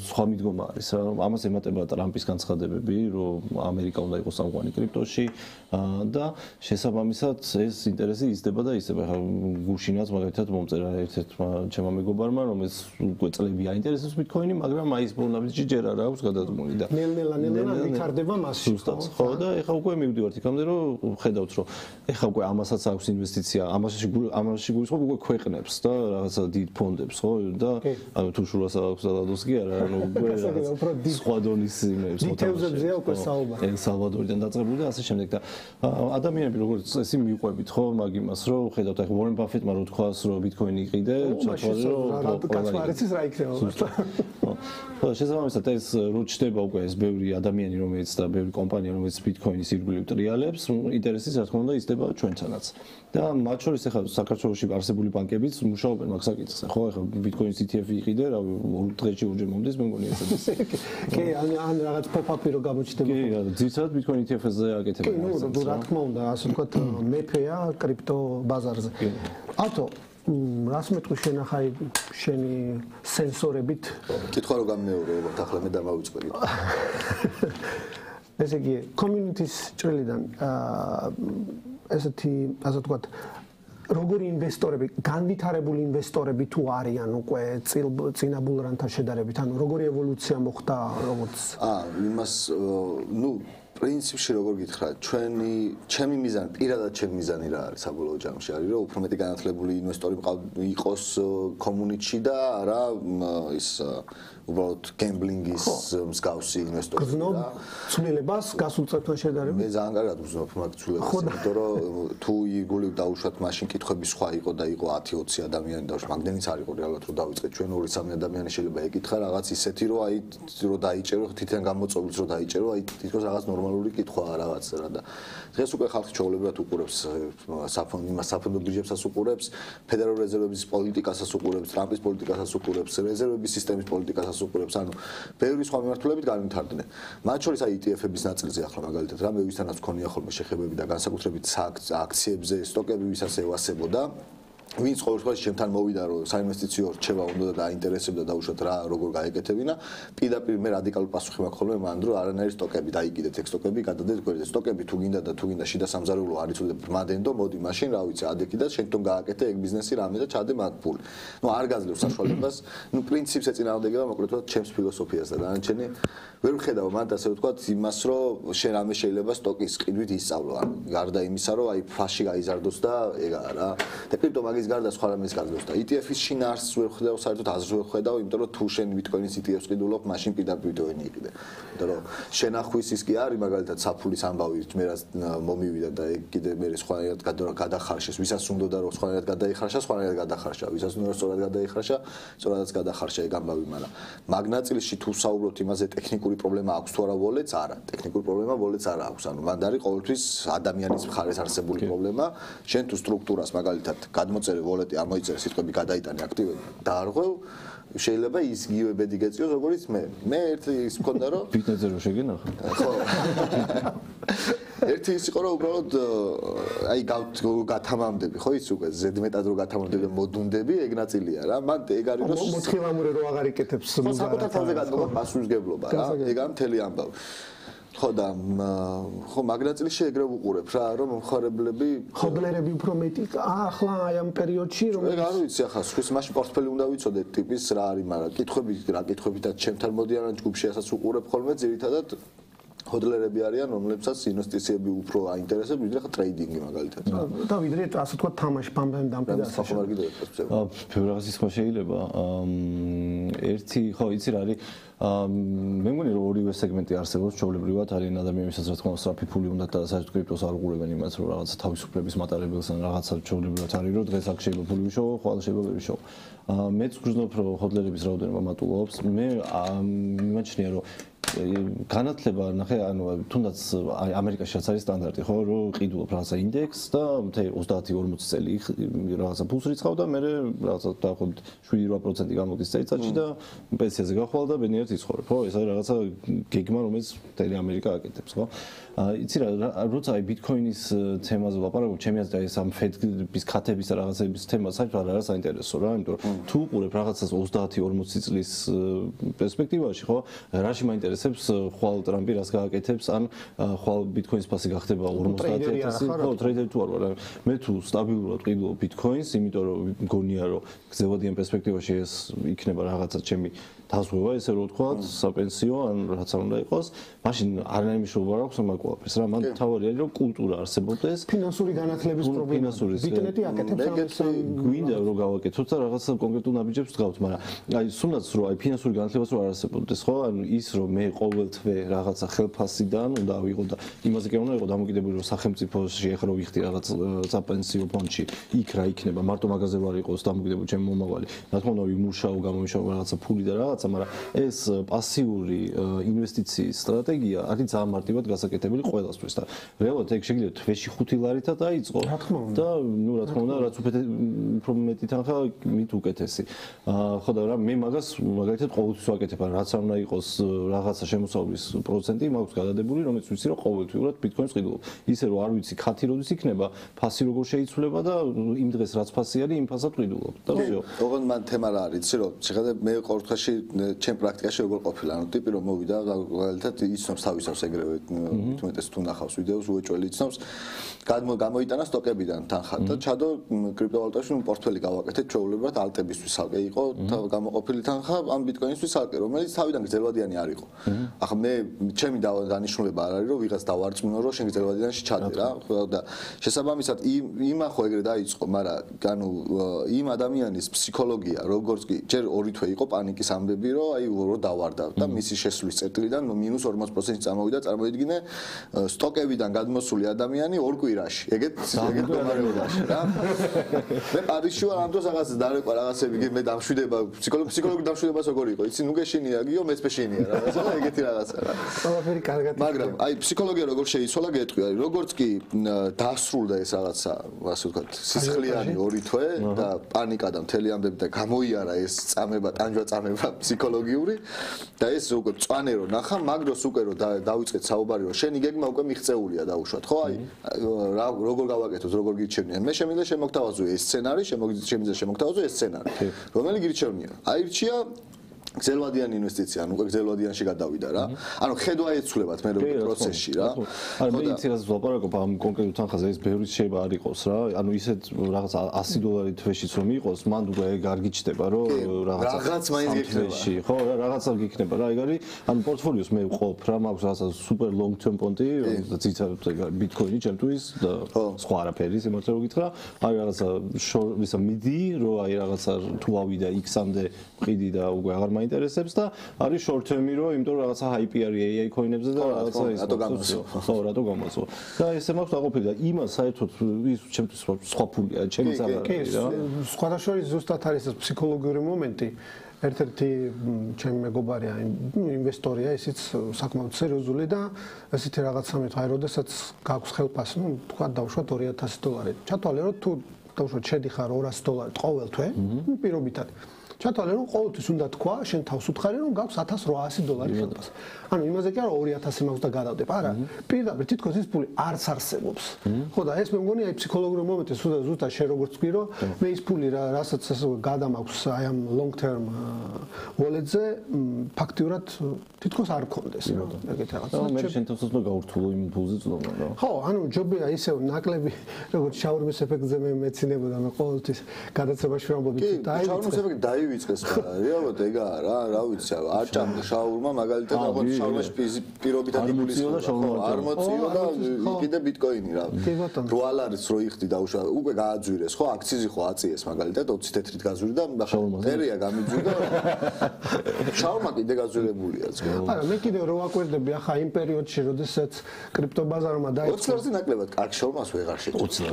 სხვა მიდგომა არის რა, ამას ემატება ტრამპის განცხადებები, რომ ამერიკა უნდა იყოს სამყარო კრიპტოში და შესაბამისად ეს ინტერესი იზრდება და იზრდება. ხა გუშინაც მაგალითად მომწერა ერთ-ერთმა ჩემმა მეგობარმა, რომელიც უკვე წლები აინტერესებს ბიტკოინი, მაგრამ მაის ბოლნაბიჯი ჯერ არ აქვს გადადგმული და ნელ-ნელა ვითარდება მასში. ხო და ეხლა უკვე მივდივართ იქამდე, რომ ხედავთ, რომ ეხლა უკვე ამასაც აქვს ინვესტიცია, ამაში გულისხმობ უკვე ქვეყნებს და რაღაცა დიდ ფონდებს, ხო და ანუ თუ შურას აქვს დადოს კი არა, ანუ უკვე სხვა დონის იმებს დიტეილზებზეა უკვე საუბარი. ელ სალვადორიდან დაწყებული და ასე შემდეგ და ადამიანები როგორც წესი მიყვებით ხო მაგ იმას, რომ ხედავთ ახლა უორენ ბაფეტმა რო თქვას, რომ ბიტკოინი იყიდე, ჩათვალე რომ კაცმარიცის რა იქნება. ხო, შესაბამისად ეს რო ჩდება უკვე ეს ბევრი ადამიანი რომელიც და ბევრი კომპანია რომელიც ბიტკოინის ირგვლივ ტრიალებს, ინტერესის რა თქმა უნდა იზრდება ჩვენთანაც. და მათ შორის ახლა საქართველოში არსებული ბანკებიც მუშაობენ მაგ საკითხზე, ხო, ახლა ბიტკოინის ETF იყიდე, რა დღეში ორჯერ მომდის, მე მგონი ესეც. კი, ან რაღაც pop-up-ი რო გამოჩნდება. კი, ძირითადად ბიტკოინ ETF-ზე აკეთებენ. კი, რა თქმა უნდა, ასე ვთქვათ, მეფეა კრიპტო ბაზარზე. ათო რას მეტყვი შენ ახლა შენი სენსორებით? კითხვა რო გამეორე, ახლა მე დამავიწყდი. ესე იგი, community-ის ჭრილიდან ესეთი, ასე ვთქვათ, როგორი ინვესტორები, განვითარებული ინვესტორები თუ არიან უკვე წინაბულრანთან შედარებით, ანუ როგორი ევოლუცია მოხდა, როგორც იმას, ნუ პრინციპში როგორ გითხრა, ჩემი მიზანი, პირადად ჩემი მიზანი რა არის საბოლოო ჯამში, არის რომ უფრო მეტი განათლებული ინვესტორი იყოს community-ში და არა ის უბრალოდ გემბლინგის მსგავსი ინვესტორი. გზნობ ცვლილებას გასულ წელთან შედარებით? მე ძალიან კარგად ვგზნობ მაგ ცვლილებას, იმიტომ რომ თუ იგულივ დაუშვათ მაშინ კითხვები სხვა იყო და იყო 10-20 ადამიანი და მაგდენიც არ იყო რეალურად რომ დავიწყეთ ჩვენ 2-3 ადამიანი შეიძლება ეკითხა რაღაც ისეთი რომ აი რომ დაიჭერო თითქოს გამოწვეულს რომ დაიჭერო აი თითქოს რაღაც ნორმალური კითხვაა რაღაც რა და დღეს უკვე ხალხი ჩაოლებრად უყურებს საფონდო ბიუჯეტსაც უყურებს ფედერალური რეზერვების პოლიტიკასაც უყურებს ტრამპის პოლიტიკასაც უყურებს რეზერვების სისტემის პოლიტიკასაც უყურებს ანუ ბევრი სხვა მიმართულებით განვითარდნენ მათ შორის აი ETF-ების ნაწილზე ახლა მაგალითად რა მე ვისთანაც მქონია ხოლმე შეხებები და განსაკუთრებით აქციებზე სტოკები ვისაც ევასებოდა ვინც ყოველ შემთხვევაში ჩემთან მოვიდა რომ საინვესტიციო რჩევა უნდა და დაინტერესებდა დაუშვათ რა როგორ გაეკეთებინა პირდაპირ მე რადიკალურ პასუხი მაქვს ხოლმე მან რომ არანაირი სტოკები დაიგიდეთ ეგ სტოკები გადადეთ გვერდზე სტოკები თუ გინდა და თუ გინდა შიდა სამზარეულო არ იცოდე ბრმადენდო მოდი მაშინ რა ვიცი ადექი და შენ თვითონ გააკეთე ეგ ბიზნესი რამე და ჩადე მათ ფული ნუ არ გაძლევს საშუალებას ნუ პრინციპს ეწინააღმდეგება მოკლედ ჩემს ფილოსოფიას და დანარჩენი ვერ ვხედავ მათ ასე ვთქვათ იმას რომ შენ რამე შეიძლება სტოკის ყიდვით ისწავლო ანუ გარდა იმისა რომ აი ფლაში გაიზარდოს და ეგაა რა და კრიპტო მაგის გარდა სხვა რამეს გაძლევს და ETF-ის შინაარსს ვერ ხედავ საერთოდ აზრს ვერ ხედავ იმიტომ რომ თუ შენ ბიტკოინის ETF-ს ყიდულობ მაშინ პირდაპირ ბიტკოინი იყიდე იმიტომ რომ შენახვის ის კი არის მაგალითად საფულის ამბავი მე რაც მომივიდა და ეგ კიდე მე სხვანაირად გადახარშეს ვისაც უნდა რომ სხვანაირად გადაიხარშა სხვანაირად გადახარშა ვისაც უნდა რომ სწორად გადაიხარშა სწორადაც გადახარშა ეგ ამბავი მაგრამ მაგნაწილში თუ საუბრობთ იმაზე ტექნიკური პრობლემა აქვს თუ არა ვოლეტს არა ტექნიკური პრობლემა ვოლეტს არა აქვს ანუ მანდ არის ყოველთვის ადამიანის მხარეს არსებული პრობლემა შენ თუ სტრუქტურას მაგალითად გადმოწერე ვოლეტი ამოიწერე სიტყვები გადაიტანე აქტივები დაარღვევ შეიძლება ის გივე ბედი გეწიოს როგორც მე ერთი ის მქონდა რომ ბიტნეტზე რო შეგენახა ხო ერთი ის იყო რომ უბრალოდ აი გათამამდები ხო ის უკვე ზედმეტად რო გათამამდები მოდუნდები ეგ ნაწილია რა მან ეგ არის რომ მოთხილამურე რო აღარ იკეთებს საკუთარ თავზე გადმოგვა პასუხისგებლობა რა ეგ ამ მთელი ამბავი ხო და ხო მაგნაწილში ეგრე ვუყურებ რა რომ მომხარებლები ხობლერები უფრო მეტი ახლა აი ამ პერიოდში რომ ეგ არ ვიცი ახლა სხვის მაშინ პორტფელი უნდა ვიცოდე ტიპის რა არის მაგრამ კითხები რა კითხებითაც ჩემთან მოდიან ჯგუფში ასაც უყურებ ხოლმე ძირითადად ჰოდლერები არიან, რომლებსაც ინვესტიციები უფრო აინტერესებს, ვიდრე ხა ტრეიდინგი მაგალითად. და ვიდრე ასე თქვა თამაში პამბენ დამყიდა. ხომ არ გიდევს. ბევრი რაღაც ის შეიძლება. ერთი ხო იცი რა არის მე მგონი რომ ორივე სეგმენტი არსებობს ჩვეულებრივად არიან ადამიანებსაც რა თქმა უნდა სწრაფი ფული უნდა და საერთოდ კრიპტოს არ უყურებენ იმას რომ რაღაცა თავისუფლების მატარებელს ან რაღაცა ჩვეულებრივად არის რომ დღეს აქ შეიძლება ფული ვიშოვო, ხვალ შეიძლება ვერ ვიშოვო. მეც გრძნობ რომ ჰოდლერების რაოდენობა მატულობს. მე მიმაჩნია რომ განათლება ნახე ანუ თუნდაც ამერიკაშიც არის სტანდარტი ხო რომ ყიდულობ რაღაცა ინდექს და 30-40 წელი რაღაცა ფულს რიცხავ და მე რაღაცა დაახლოებით 7-8% გამოდის წელიწადში და პენსიაზე გავხვალ და ბედნიერად იცხოვრებ ხო ეს არის რაღაცა გეგმა რომელიც მთელი ამერიკა აკეთებს ხო იცი რა როცა აი ბიტკოინის თემაზე ვაპარაკობ ჩემი აზრით აი ეს ამ ფედების ქათების და რაღაცების თემა საერთოდ არ არის საინტერესო რა იმიტომ რომ თუ უყურებ რაღაცას 30-40 წლის პერსპექტივაში ხო რაში მაინტერესებს ხვალ ტრამპი რას გააკეთებს ან ხვალ ბიტკოინის ფასი გახდება 50000 ხო ტრეიდერი თუ არ ვარ მე თუ სტაბილურად ყიდულობ ბიტკოინს იმიტომ რომ მგონია რომ გრძელვადიან პერსპექტივაში ეს იქნება რაღაცა ჩემი დაზღვევა ესე რომ ვთქვათ საპენსიო ან რაც არ უნდა იყოს მაშინ არანაირი მნიშვნელობა არ აქვს მაგ ყველაფერს რა მან თავი არის რომ კულტურა არსებობდეს ფინანსური განათლების პრობლემა ბიტნეტი აკეთებს ამას გვინდა რომ გავაკეთოთ და რაღაცა კონკრეტულ ნაბიჯებს ვდგავთ მაგრამ აი სულაც რომ აი ფინანსური განათლებას რო არ არსებობდეს ხო ანუ ის რომ მე ყოველთვე რაღაცა ხელფასიდან უნდა ავიღო და იმაზე კი უნდა იყო დამოკიდებული რომ სახელმწიფოში ეხლა რო ვიხდი რაღაც საპენსიო ფონდში იქ რა იქნება მარტო მაგაზე რო არ იყოს დამოკიდებული ჩემი მომავალი რა თქმა უნდა ვიმუშაო გამომიშავა რაღაცა ფული და რაღაცა მაგრამ ეს პასიური ინვესტიციის სტრატეგია არის ძალიან მარტივად გასაკეთებელი ყველასთვის და რეალურად ეგ შეიძლება თვეში 5 ლარითაც დაიწყო და ნუ რა თქმა უნდა რაც უფრო მეტი თანხა მით უკეთესი ხო და რა მე მაგას მაგალითად ყოველთვის ვაკეთებ ან რაც არ უნდა იყოს რაღაცა შემოსავლის პროცენტი მაქვს გადადებული რომელიც ვიცი რომ ყოველთვიურად ბიტკოინს ყიდულობ ისე რომ არ ვიცი ქათი როდის იქნება ფასი როგორ შეიცვლება და იმ დღეს რაც ფასი არის იმ ფასად ყიდულობ და всё ოღონდ მან თემა რა არის იცი რომ შეხედე მე ყოველდღეში ჩემ პრაქტიკაში როგორ ყოფილა ანუ ტიპი რომ მოვიდა მაგალითად იცნობს თავისავს ეგრევე თუმეტეს თუ ნახავს ვიდეოს უეჭველი იცნობს გამოიტანა სტოკებიდან თანხა და ჩადო კრიპტოვალუტაში პორტფელი გავაკეთეთ ჩვეულებრივად ალტებისთვის ალკე იყო გამოყოფილი თანხა ამ ბიტკოინისთვის ალკე რომელიც თავიდან გრძელვადიანი არ იყო ახლა მე ჩემი დანიშნულება არ არის რომ ვიღაც დავარწმუნო რომ შენ გრძელვადიანში ჩადე რა და შესაბამისად იმა ხო ეგრე დაიწყო მაგრამ ანუ იმ ადამიანის ფსიქოლოგია როგორც კი ჯერ ორი თვე იყო პანიკის ამბები რომ აი რო დავარდა და მისი შესვლის წერტილიდან -40% წამოვიდა წარმოიდგინე სტოკებიდან გადმოსული ადამიანი ორ კვირაში ეგეთ მდგომარეობაში რა მე პარიზში ვარ ამ დროს რაღაც დარეკვა რაღაცები მე დამშვიდება ფსიქოლოგიური დამშვიდებას როგორი იყო იცი ნუ გეშინია გიო მეც მეშინია რაღაცა ეგეთი რაღაცა რა ყველაფერი კარგად მაგრამ აი ფსიქოლოგია როგორ შეიცვალა გეტყვი არის როგორც კი დაასრულდა ეს რაღაცა ასე ვთქვათ სისხლიანი ორი თვე და პანიკა და მთელი ამბები და გამოიარა ეს წამება ტანჯვა წამება ფსიქოლოგიური და ეს უკვე წვანე რო ნახა მაგროს უკვე რო დავიწყეთ საუბარი რომ შენი გეგმა უკვე მიღწეულია დაუშვათ ხო აი როგორ გავაკეთოთ როგორ გირჩევნიან მე შემიძლია შემოგთავაზო ეს სცენარი შემიძლია შემოგთავაზო ეს სცენარი რომელი გირჩევნია აირჩია გრძელვადიანი ინვესტიცია, ანუ უკვე გრძელვადიანში გადავიდა რა. ანუ ხედვა ეცვლებათ მე როგორ პროცესში რა. ანუ მე იცი რაც ვაპარაკობ ამ კონკრეტულ თანხაზე ეს ბევრი შეიძლება არ იყოს რა. ანუ ისეთ რაღაც $100 თვეშიც რომ იყოს, მან უკვე ეგ არ გიჩნდება რომ რაღაც მაინც გიქნება. ხო, რაღაცა გიქნება რა. ეგ არის ანუ პორტფოლიოს მე ვყოფ რა, მაქვს რაღაცა super long term ფონდი, რომელსაც იცავთ ბიტკოინი ჩემთვის და სხვა არაფერი, სიმართლე რომ გითხრა. აი რაღაცა ისა მიდი რომ აი რაღაცა თუ ავიდა X-ამდე ყიდი და უკვე აღარ ინტერესებს და არის short term-ი რომ იმიტომ რომ რაღაცა hype არის AI coin-ებზე და რაღაცა ის ხო რატო გამოწვა და ესე მაქვს დაყოფილი და იმას საერთოდ ის ჩემთვის სხვა ფულია ჩემიც არ არის რა სხვადასხვა ზუსტად არის ეს ფსიქოლოგიური მომენტი ერთ-ერთი ჩემი მეგობარია ინვესტორია ისიც საკმაოდ სერიოზული და ესეთი რაღაცა მე აი როდესაც გაქვს ხელფასი ნუ თქვა დავუშვათ $2000 ჩათვალე რომ თუ დავუშვათ შედიხარ $200 ყოველთვე პირობითად ჩათვალე რომ ყოველთვის უნდა თქვა შენ თავს უთხარი რომ გაქვს $1800 ხელფასი. ანუ იმაზე კი არა 2000 მაქვს და გადავდებ, არა. პირდაპირ თითქოს ის ფული არც არსებობს. ხო და ეს მე მგონი აი ფსიქოლოგიური მომენტი ზუსტად შენ როგორც თქვი რომ მე ის ფული რასაც გადამაქვს აი ამ long term wallet-ზე ფაქტიურად თითქოს არ გქონდეს რა. ეგეთ რაღაცა. მე შენ თავს უნდა გაურთულო იმ ფულზე წლობა რა. ხო, ანუ ჯობია ისევ ნაკლები როგორც შაურმის ეფექტზე მე მეცინებოდა მე ყოველთვის გადაცემაში ვამბობდი და აი შაურმის ეფექტი დაივიდა მივიწყეს ხარ. რეალურად ეგა რა ვიცი, არ ჭამდა შაურმა მაგალითად აღარ შაურმაში პირობით ადებული არ მოციო და კიდე ბიტკოინი რა. $8 რო იხდი დაუშვა, უკვე გააძვირეს ხო, აქციზი ხო აწიეს მაგალითად 20 თეთრით გაზვირდა, ტერია გამიძვირდა. შაურმა კიდე გაზვირებულია ძგო. არა, მე კიდე რო აკვირდები ახლა იმ პერიოდში, როდესაც კრიპტობაზარმა დაიწყო 20 ნაკლებად კარგ შაურმას ვეღარ შეჭრა.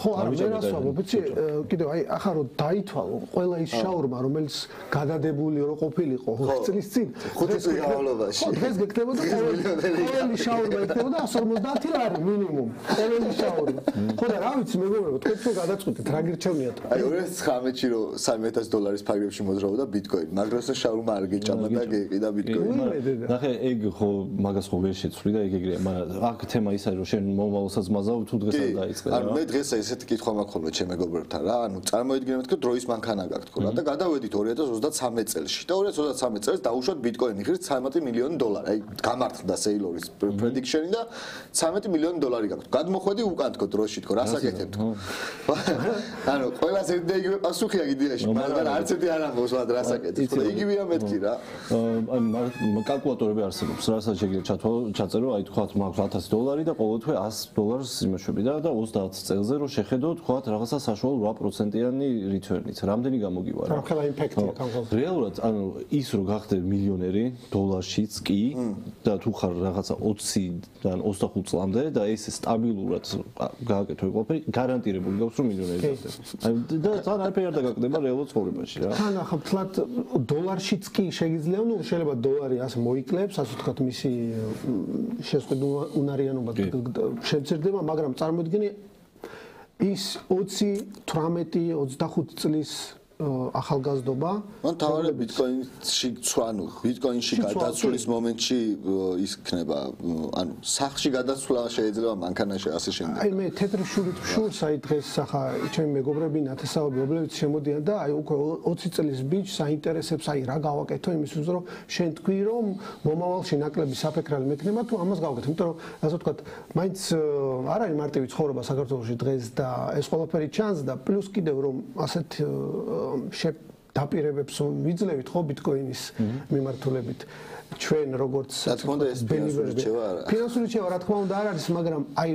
ხო, არა, მე რას ვამბობ, იცი, კიდევ აი ახლა რო დაითვალო ყველა ის შაურმა, რომელიც გადადებული რო ყოფილიყო წლის წინ 5 წლის განმავლობაში. ხო, დღეს გეკდებოდა ყოველი შაურმა ეკდებოდა 150 ლარი მინიმუმ. ყოველი შაურმა. ხო და რა ვიცი, მეგობრებო, თქვენ თუ გადაწყვეტეთ რა გირჩევნიათ? აი 2019-ში რო $3,000 ფაგრებში მოძრაობდა ბიტკოინი, მაგრამ ეს შაურმა არ გეჭამა და გეყიდა ბიტკოინი. ნახე, ეგ ხო მაგას ხო ვერ შეცვლი და ეგ ეგრეა, მაგრამ აქ თემა ის არის, რომ შენ მომავალსაც მაზავ თუ დღეს არ დაიწყე რა. ანუ მე დღეს ესეთი კითხვა მაქვს ხოლმე ჩემ მეგობრებთან რა, ანუ წარმოიდგინეთ, რომ დროის მანქანა გაქვთ ხო რა და გადავედით 2023 წელში და 2023 წელს დაუშვათ ბიტკოინი ღირს $13 მილიონი. აი გამართლდა სეილორის პრედიქშენი და $13 მილიონი გაქვთ. გადმოხვედი უკან თქო დროში თქო, რას აკეთებ თქო. ანუ ყველას ერთ და იგივე პასუხია გიდიაში, მაგრამ არც ერთი არ ამბობს მათ რას აკეთებ. ხო იგივეა მეთქი რა. აი კალკულატორები არსებობს, რასაც შეგიძლია ჩაწერო, აი თქვათ მაქვს $1000 და ყოველთვე $100 იმეშვები და 30 წელზე რო შეხედო, თქვათ რაღაცა საშუალო 8%-იანი return-ით. რამდენი გამოგივარა? რა ხელა იმპექტია კონკრეტულად. რეალურად, ანუ ის რო გახდე მილიონერი $-შიც კი და თუ ხარ რაღაცა 20-დან 25 წლამდე და ეს სტაბილურად გააკეთო ყველაფერი, გარანტირებული გაქვს რომ მილიონერი გახდე. აი და თან არაფერი არ დაგაკდება რეალურ ცხოვრებაში რა. თან ახლა თლად $-შიც კი შეგიძლია, ну შეიძლება $-ი ასე მოიკლებს, ასე ვთქვათ, მისი შეზღუდვა უნარიანობა შეძერდება, მაგრამ წარმოიდგინე ის 20, 18, 25 წლის ახალგაზრდობა. მან თავარი ბიტკოინში ცვანუ, ბიტკოინში გადაცვლის მომენტში ის იქნება, ანუ სახში გადაცვლა შეიძლება მანქანაში ასე შემდეგ. აი მე თეთრი შურით შურს აი დღეს ახლა ჩემი მეგობრები ნათესაობი ობლებიც შემოდიან და აი უკვე 20 წლის ბიჭს აინტერესებს აი რა გავაკეთო იმისთვის რომ შენ თქვი რომ მომავალში ნაკლები საფექრალი მექნება თუ ამას გავაკეთე. იმიტომ რომ ასე ვთქვათ, მაინც არ არის მარტივი ცხოვრება საქართველოში დღეს და ეს ყველაფერი ჩანს და პლუს კიდევ რომ ასეთ დაპირებებს ვიძლევით ხო ბიტკოინის მიმართულებით ჩვენ როგორც რა თქმა უნდა ეს ფინანსური რჩევა არა ფინანსური რჩევა რა თქმა უნდა არ არის მაგრამ აი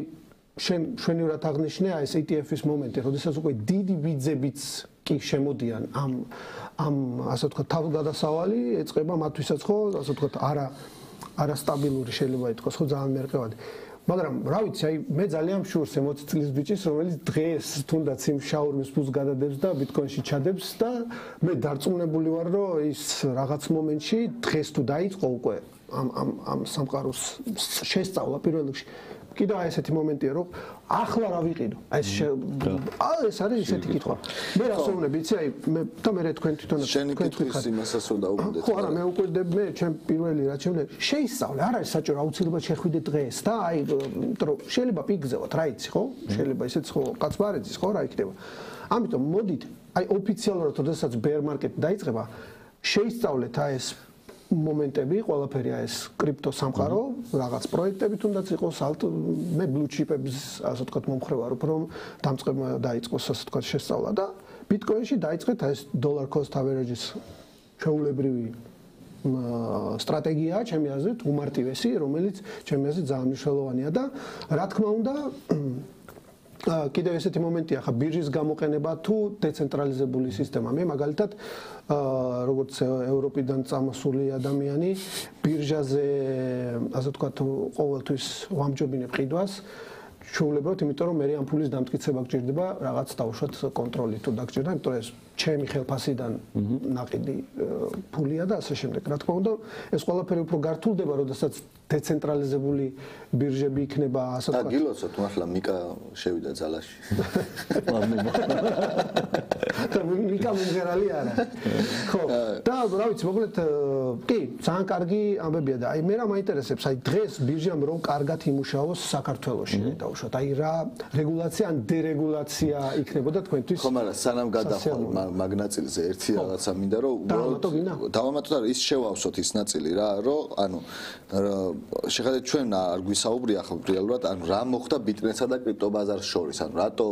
შენივრად აღნიშნე აი ეს ETF-ის მომენტი როდესაც უკვე დიდი ბიძებიც კი შემოდიან ამ ასე ვთქვათ თავგადასავალი ეწყება მათთვისაც ხო ასე ვთქვათ არა სტაბილური შეიძლება ითქვას ხო ძალიან მერყევადი მაგრამ რა ვიცი აი მე ძალიან მშურს 60 წლის ბიჭის რომელიც დღეს თუნდაც იმ შაურმის ფულს გადადებს და ბიტკოინში ჩადებს და მე დარწმუნებული ვარ რომ ის რაღაც მომენტში დღეს თუ დაიწყო უკვე ამ სამყაროს შესწავლა პირველ რიგში კიდევ აი ესეთი მომენტია რომ ახლა რა ვიყიდო აი ეს არის ესეთი კითხვა მე რა ვსეუნები იცი აი მე და მე თქვენ თვითონ შენი კითხვის იმასაც უნდა უყურდეთ ხო არა მე უყურდებ მე ჩემ პირველი რა შევლები შეისწავლე არ არის საჭირო აუცილებლად შეხვიდე დღეს და აი იმიტომ რომ შეიძლება პიგზევათ რა იცი ხო შეიძლება ისეც ხო კაცბარეძის ხო რა იქნება ამიტომ მოდით აი ოფიციალურად როდესაც bear market დაიწყება შეისწავლეთ აი ეს მომენტები, ყველაფერი ეს კრიპტო სამყარო, რაღაც პროექტები თუნდაც იყოს, მე blue chip-ებს ასე ვთქვათ მომხრევარ, რომ დამწყებმა დაიწყოს ასე ვთქვათ შესწავლა და ბიტკოინში დაიწყეთ ეს dollar cost average-ის ჩვეულებრივი სტრატეგია, ჩემი აზრით, უმარტივესი, რომელიც ჩემი აზრით ძალიან მნიშვნელოვანია და რა თქმა უნდა კიდევ ესეთი მომენტია, ხა ბირჟის გამოყენება თუ დეცენტრალიზებული სისტემა. მე მაგალითად როგორც ევროპიდან წამოსული ადამიანი ბირჟაზე ასე ვთქვათ ყოველთვის ვამჯობინებ ყიდვას ჩვეულებრივად, იმიტომ რომ მე ამ ფულის დამტკიცება გჭირდება რაღაც დაუშვათ კონტროლი თუ დაგჭირდა, იმიტომ რომ ეს ჩემი ხელფასიდან ნაყიდი ფულია და ასე შემდეგ. რა თქმა უნდა, ეს ყველაფერი უფრო გართულდება, როდესაც დეცენტრალიზებული ბირჟები იქნება, ასე ვთქვათ. და გილოცოთ მართლა მიკა შევიდა ძალაში. და მიკა მომღერალი არა. ხო. და რა ვიცი, მოკლედ კი, ძალიან კარგი ამბებია და აი მე რა მაინტერესებს, აი დღეს ბირჟამ რომ კარგად იმუშაოს საქართველოში, დაუშვათ. აი რა რეგულაცია ან დერეგულაცია იქნებოდა თქვენთვის? ხო, მაგრამ სანამ გადახვალ მაგნაწილზე ერთი რაღაცა მინდა რომ დავამატოთ არა ის შევავსოთ ის ნაწილი რა რომ ანუ შეხედეთ ჩვენ არ გვისაუბრია ახლა რეალურად ანუ რა მოხდა ბიტკოინსა და კრიპტო ბაზარს შორის ანუ რატო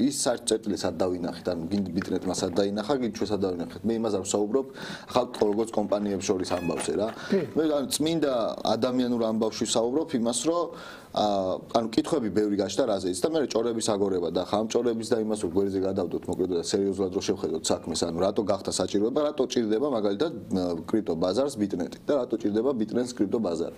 ის საერთოდ წერტილს არ დავინახეთ ანუ ბიტნეტმა სად დაინახა, ჩვენ სად დავინახეთ. მე იმას არ ვსაუბრობ, ახლა როგორც კომპანიებს შორის ამბავზე რა. მე წმინდა ადამიანურ ამბავში ვსაუბრობ იმას, რომ ანუ კითხვები ბევრი გაჩნდა რაზეც და მე ჭორების აგორება და ხამ ჭორების და იმას გვერდზე გადავდოთ მოკლედ და სერიოზულად რო შევხედოთ საქმეს, ანუ რატო გახდა საჭიროება, რატო ჭირდება მაგალითად კრიპტო ბაზარს ბიტნეტი და რატო ჭირდება ბიტნეტს კრიპტო ბაზარი.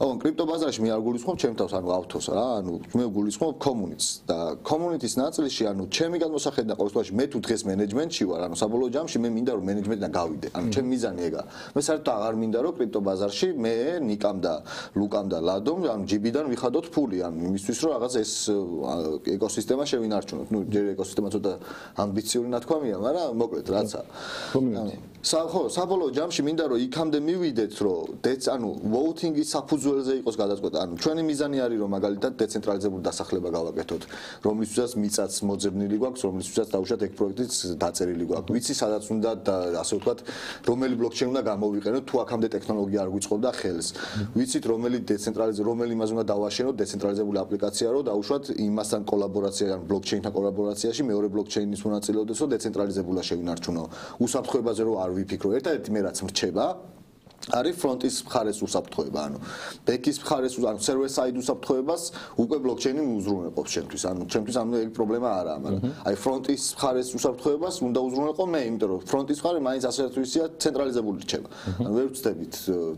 ოღონდ კრიპტო ბაზარში მე არ გულისხმობ ჩემ თავს, ანუ ავთოს რა, ანუ მე გულისხმობ კომუნიტს და კომუნიტის ნაწილში, ანუ ჩემი გადმოსახედა ყოველ შემთხვევაში მე თუ დღეს მენეჯმენტში ვარ, ანუ საბოლოო ჯამში მე მინდა რომ მენეჯმენტიდან გავიდე. ანუ ჩემი მიზანი ეგაა. მე საერთოდ აღარ მინდა რომ კრიპტო ბაზარში მე ნიკამ და ლუკამ და ლადომ ანუ ჯიბიდან ვიხადოთ ფული, ანუ იმისთვის რომ რაღაც ეს ეკოსისტემა შევინარჩუნოთ. ნუ ჯერ ეკოსისტემა ცოტა ამბიციური ნათქვამია, მაგრამ მოკლედ რაცა. ხო, საბოლოო ჯამში მინდა რომ იქამდე მივიდეთ, რომ ანუ ვოუთინგის საფუძველზე იყოს გადაწყვეტა. ანუ ჩვენი მიზანი არის რომ მაგალითად დეცენტრალიზებული დასახლება გავაკეთოთ, რომლისთვისაც მიწაც მოძებნილი გვაქვს, რომლისთვისაც დაუშვათ ეგ პროექტიც დაწერილი გვაქვს. ვიცი სადაც უნდა ასე ვთქვათ, რომელი ბლოკჩეინი უნდა გამოვიყენოთ, თუ აქამდე ტექნოლოგია არ გვიწყობდა ხელს. ვიცით რომელი რომელი იმას უნდა დავაშენოთ დეცენტრალიზებული აპლიკაცია, რომ დაუშვათ იმასთან კოლაბორაცია, ან ბლოკჩეინთან კოლაბორაციაში მეორე ბლოკჩეინის მონაწილეობდეს, რომ დეცენტრალიზებულა შევინარჩუნო. უსაფრთხოებაზე რომ არ ვიფიქრო. ერთადერთი მე რაც მრჩება არის ფრონტის მხარეს უსაფრთხოება, ანუ ბექის მხარეს, ანუ სერვერ საიდ უსაფრთხოებას უკვე ბლოკჩეინი უზრუნველყოფს ჩემთვის, ანუ ჩემთვის ამ ეგ პრობლემა არაა, მაგრამ აი ფრონტის მხარეს უსაფრთხოებას უნდა უზრუნველყო მე, იმიტომ რომ ფრონტის მხარე მაინც ასე ვისია ცენტრალიზებული რჩება. ანუ ვერ ვწდებით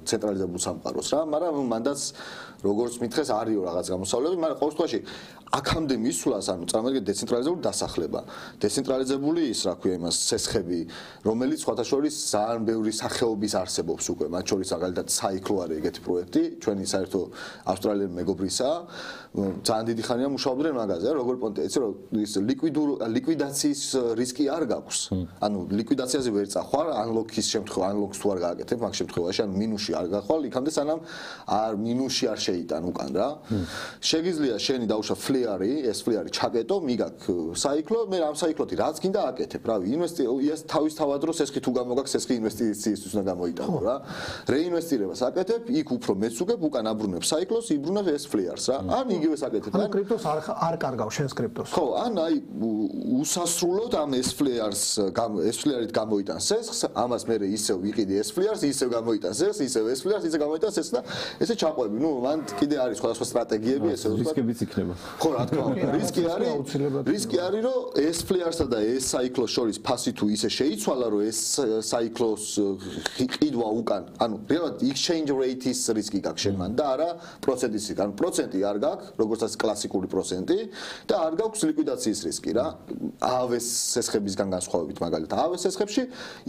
ცენტრალიზებულ სამყაროს რა, მაგრამ მანდაც როგორც მითხეს არისო რაღაც გამოსავლები, მაგრამ ყოველ შემთხვევაში აქამდე მისვლას, ანუ წარმოიდგინეთ დეცენტრალიზებული დასახლება. დეცენტრალიზებული ის, რა ქვია იმას, ცესხები, რომელიც სხვათა შორის ძალიან ბევრი სახეობის არსებობს უკვე, მათ შორის მაგალითად საიკლო არის ეგეთი პროექტი, ჩვენი საერთო ავსტრალიელი მეგობრისაა. ძალიან დიდი ხანია მუშაობდნენ მაგაზე, როგორ პონტი, იცი რომ ის ლიკვიდაციის რისკი არ გაქვს. ანუ ლიკვიდაციაზე ვერ წახვალ, ანლოკის შემთხვევაში, ანლოკს თუ არ გააკეთებ, მაგ შემთხვევაში, ანუ მინუსში არ გახვალ, იქამდე სანამ არ მინუსში არ შეიტან უკან რა. შეგიძლია შენი დაუშვა ფლიარი, ეს ფლიარი ჩაკეტო, მიგაკ საიკლო, მე ამ საიკლოთი რაც გინდა აკეთებ, რავი, ინვესტიციას თავისთავად რო სესხი თუ გამოგაქვს, სესხი ინვესტიციისთვის უნდა გამოიტანო რა. რეინვესტირებას აკეთებ, იქ უფრო მეც უგებ, უკან აბრუნებ საიკლოს, იბრუნებ ეს ფლიარს რა. ან იგივე საკეთებ. ანუ კრიპტოს არ კარგავ შენს კრიპტოს. ხო, ან აი უსასრულოდ ამ ეს ფლიარით გამოიტან სესხს, ამას მე ისევ ვიყიდი ეს ფლიარს, ისევ გამოიტან სესხს, ისევ ეს ფლიარს, ისევ გამოიტან სესხს და ესე ჩაყვები. ნუ მან კიდე არის სხვადასხვა სტრატეგიები, ესე ვთქვათ. რისკებიც იქნება. ხო, რა თქმა უნდა. რისკი არის, რომ ეს ფლიარსა და ეს საიკლოს შორის ფასი თუ ისე შეიცვალა, რომ ეს საიკლოს ყიდვა უკან, ანუ რეალურად exchange rate-ის რისკი გაქვს შენ მან და არა პროცენტის რისკი. ანუ პროცენტი არ გაქვს, როგორც ასე კლასიკური პროცენტი და არ გაქვს ლიკვიდაციის რისკი რა. AAVS სესხებისგან განსხვავებით მაგალითად. AAVS სესხებში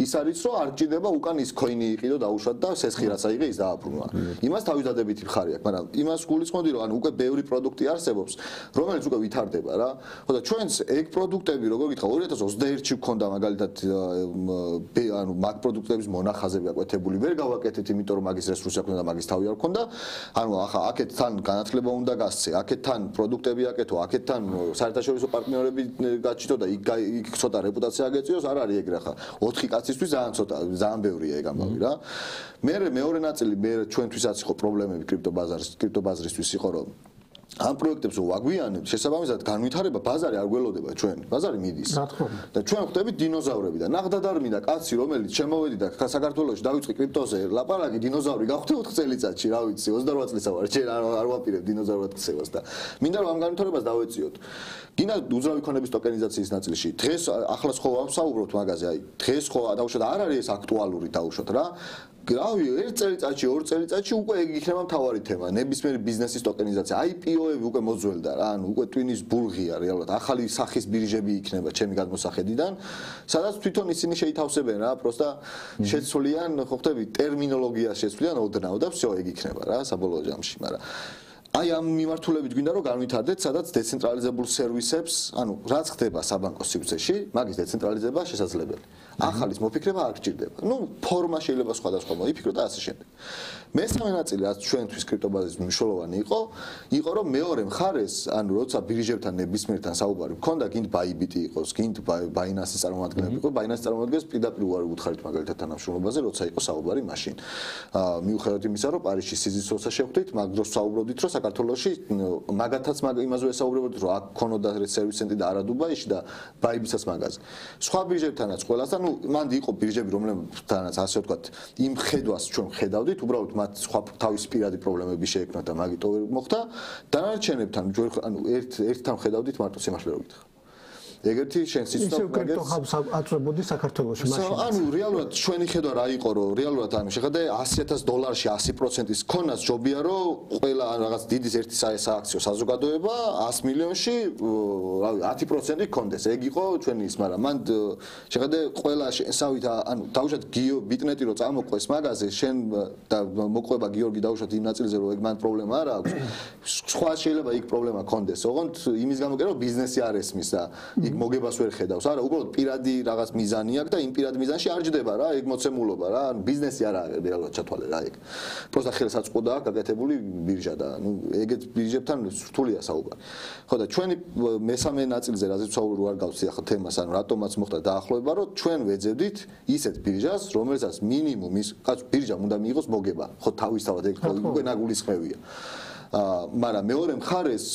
ის არის, რომ არ გჭირდება უკან ის coin-ი იყიდო დაუშვათ და სესხი რაც აიღე ის დააბრუნვა. იმას თავისდადებითი მხარი აქვს, მაგრამ იმას გულისხმობდი, რომ ანუ უკვე ბევრი პროდუქტი არსებობს, რომელიც უკვე ვითარდება რა. ხო და ჩვენს ეგ პროდუქტები, როგორ გითხრა, 2021-ში გქონდა მაგალითად ანუ მაგ პროდუქტების მონახაზები აკეთებული, ვერ გავაკეთეთ, იმიტომ რომ მაგის რესურსი აქვს და მაგის თავი არ გქონდა. ანუ ახლა აქეთ თან განათლება უნდა გასცე, აქეთ თან პროდუქტები აკეთო, აქეთ თან საერთაშორისო პარტნიორები გაჩიტო და იქ ცოტა რეპუტაცია აგეწიოს, არ არის ეგრე ახლა 4 კაცისთვის ძალიან ცოტა, ძალიან ბევრია ეგ ამბავი რა. მეორე ნაწილი მე ჩვენთვისაც იყო პრობლემები კრიპტო ბაზარისთვის იყო რომ ამ პროექტებს რო ვაგვიანებთ, შესაბამისად განვითარება ბაზარი არ გველოდება ჩვენ. ბაზარი მიდის. რა თქმა უნდა. და ჩვენ ხვდებით დინოზავრები და ნახდად არ მინდა კაცი, რომელიც შემოვედი და საქართველოში დავიწყე კრიპტოზე ლაპარაკი, დინოზავრი გავხდი 4 წელიწადში, რა ვიცი, 28 წლისა ვარ, ჯერ არ ვაპირებ დინოზავრად ქცევას და მინდა რომ ამ განვითარებას დავეწიოთ. გინდა უძრავი ქონების ტოკენიზაციის ნაწილში. დღეს ახლაც ხო ვსაუბრობთ მაგაზე, აი, დღეს ხო დაუშვათ არ არის ეს აქტუალური დაუშვათ რა. რავი, 1 წელიწადში, 2 წელიწადში უკვე ეგ იქნება მთავარი თემა. ნებისმიერი ბიზნესის ტოკენიზაცია, IPO-ები უკვე მოძველდა რა, ანუ უკვე ტვინის ბურღია რეალურად. ახალი სახის ბირჟები იქნება ჩემი გადმოსახედიდან, სადაც თვითონ ისინი შეითავსებენ რა, პროსტა შეცვლიან, ხო ხტები, ტერმინოლოგიას შეცვლიან ოდნავ და всё ეგ იქნება რა საბოლოო ჯამში, მაგრამ აი ამ მიმართულებით გვინდა რომ განვითარდეთ, სადაც დეცენტრალიზებულ სერვისებს, ანუ რაც ხდება საბანკო სივრცეში, მაგის დეცენტრალიზება შესაძლებელი. ახალის მოფიქრება არ გჭირდება. ნუ ფორმა შეიძლება სხვადასხვა მოიფიქრო და ასე შემდეგ. მესამე ნაწილი რაც ჩვენთვის კრიპტობაზის მნიშვნელოვანი იყო რომ მეორე მხარეს ანუ როცა ბირჟებთან ნებისმიერთან საუბარი მქონდა გინდ Bybit იყოს გინდ Binance-ის წარმომადგენლები იყო Binance წარმომადგენლებს პირდაპირ უარი უთხარით მაგალითად თანამშრომლობაზე როცა იყო საუბარი მაშინ მიუხედავად იმისა რომ პარიზში სიზის როცა შევხვდით მაგ დროს საუბრობდით რომ საქართველოში მაგათაც იმაზე საუბრობდით რომ აქ ქონოდა სერვის ცენტრი და არა დუბაიში და Bybit-საც მაგაზე სხვა ბირჟებთანაც ყველასთან ნუ მანდი იყო ბირჟები რომლებთანაც ასე ვთქვათ იმ ხედვას ჩვენ ხედავდით უბრალოდ მათ სხვა თავის პირადი პრობლემები შეექმნათ და მაგიტო ვერ მოხდა დანარჩენებთან ანუ ერთთან ხედავდით მარტო სიმართლე რო გითხრა ეგეთი შენ სიცოცხლე მაგერს ისე კრიპტო აწვებოდი საქართველოში მაშინ ანუ რეალურად ჩვენი ხედვა რა იყო რომ რეალურად ანუ შეხედე $100,000-ში 100%-ის ქონას ჯობია რომ ყველა რაღაც დიდის ერთი სააქციო საზოგადოება 100 მილიონში რავი 10% ქონდეს ეგ იყო ჩვენი ის მაგრამ მან შეხედე ყველა შენსავით ანუ დაუშვათ ბიტნეტი რო წამოყვეს მაგაზე შენ და მოყვება გიორგი დაუშვათ იმ ნაწილზე რომ ეგ მან პრობლემა არ აქვს სხვა შეიძლება იქ პრობლემა ქონდეს ოღონდ იმის გამო კი რომ ბიზნესი არ ესმის და იქ მოგებას ვერ ხედავს არა უბრალოდ პირადი რაღაც მიზანი აქვს და იმ პირად მიზანში არ ჯდება რა ეგ მოცემულობა რა ანუ ბიზნესი არა რეალურად ჩათვალე რა ეგ პროსტა ხელსაწყოდა აქვს გაკეთებული ბირჟა და ნუ ეგეთ ბირჟებთან რთულია საუბარი ხო და ჩვენი მესამე ნაწილზე რაზეც საუბარი არ გავცი ახლა თემას ანუ რატომაც მოხდა დაახლოება რომ ჩვენ ვეძებდით ისეთ ბირჟას რომელსაც მინიმუმ ის კაც ბირჟამ უნდა მიიღოს მოგება ხო თავისთავად ეგ უკვე ნაგულისხმევია მაგრამ მეორე მხარეს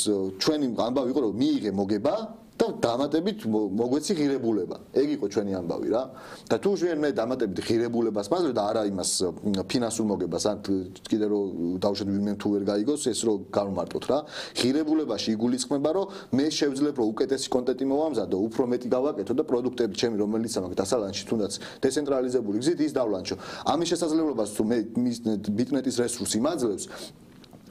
ჩვენი ამბავი იყო რომ მიიღე მოგება და დამატებით მოგვეცი ღირებულება. ეგ იყო ჩვენი ამბავი რა. და თუ ჩვენ მე დამატებით ღირებულებას მაძლევ და არა იმას ფინანსურ მოგებას, ან კიდე რომ დავუშვათ ვინმე თუ ვერ გაიგოს, ეს რომ გავმარტოთ რა. ღირებულებაში იგულისხმება, რომ მე შევძლებ რომ უკეთესი კონტენტი მოვამზადო, უფრო მეტი გავაკეთო და პროდუქტები ჩემი რომელიც მაქვს დასალანში თუნდაც დეცენტრალიზებული გზით ის დავლანჩო. ამის შესაძლებლობას თუ მე ბიტნეტის რესურსი მაძლევს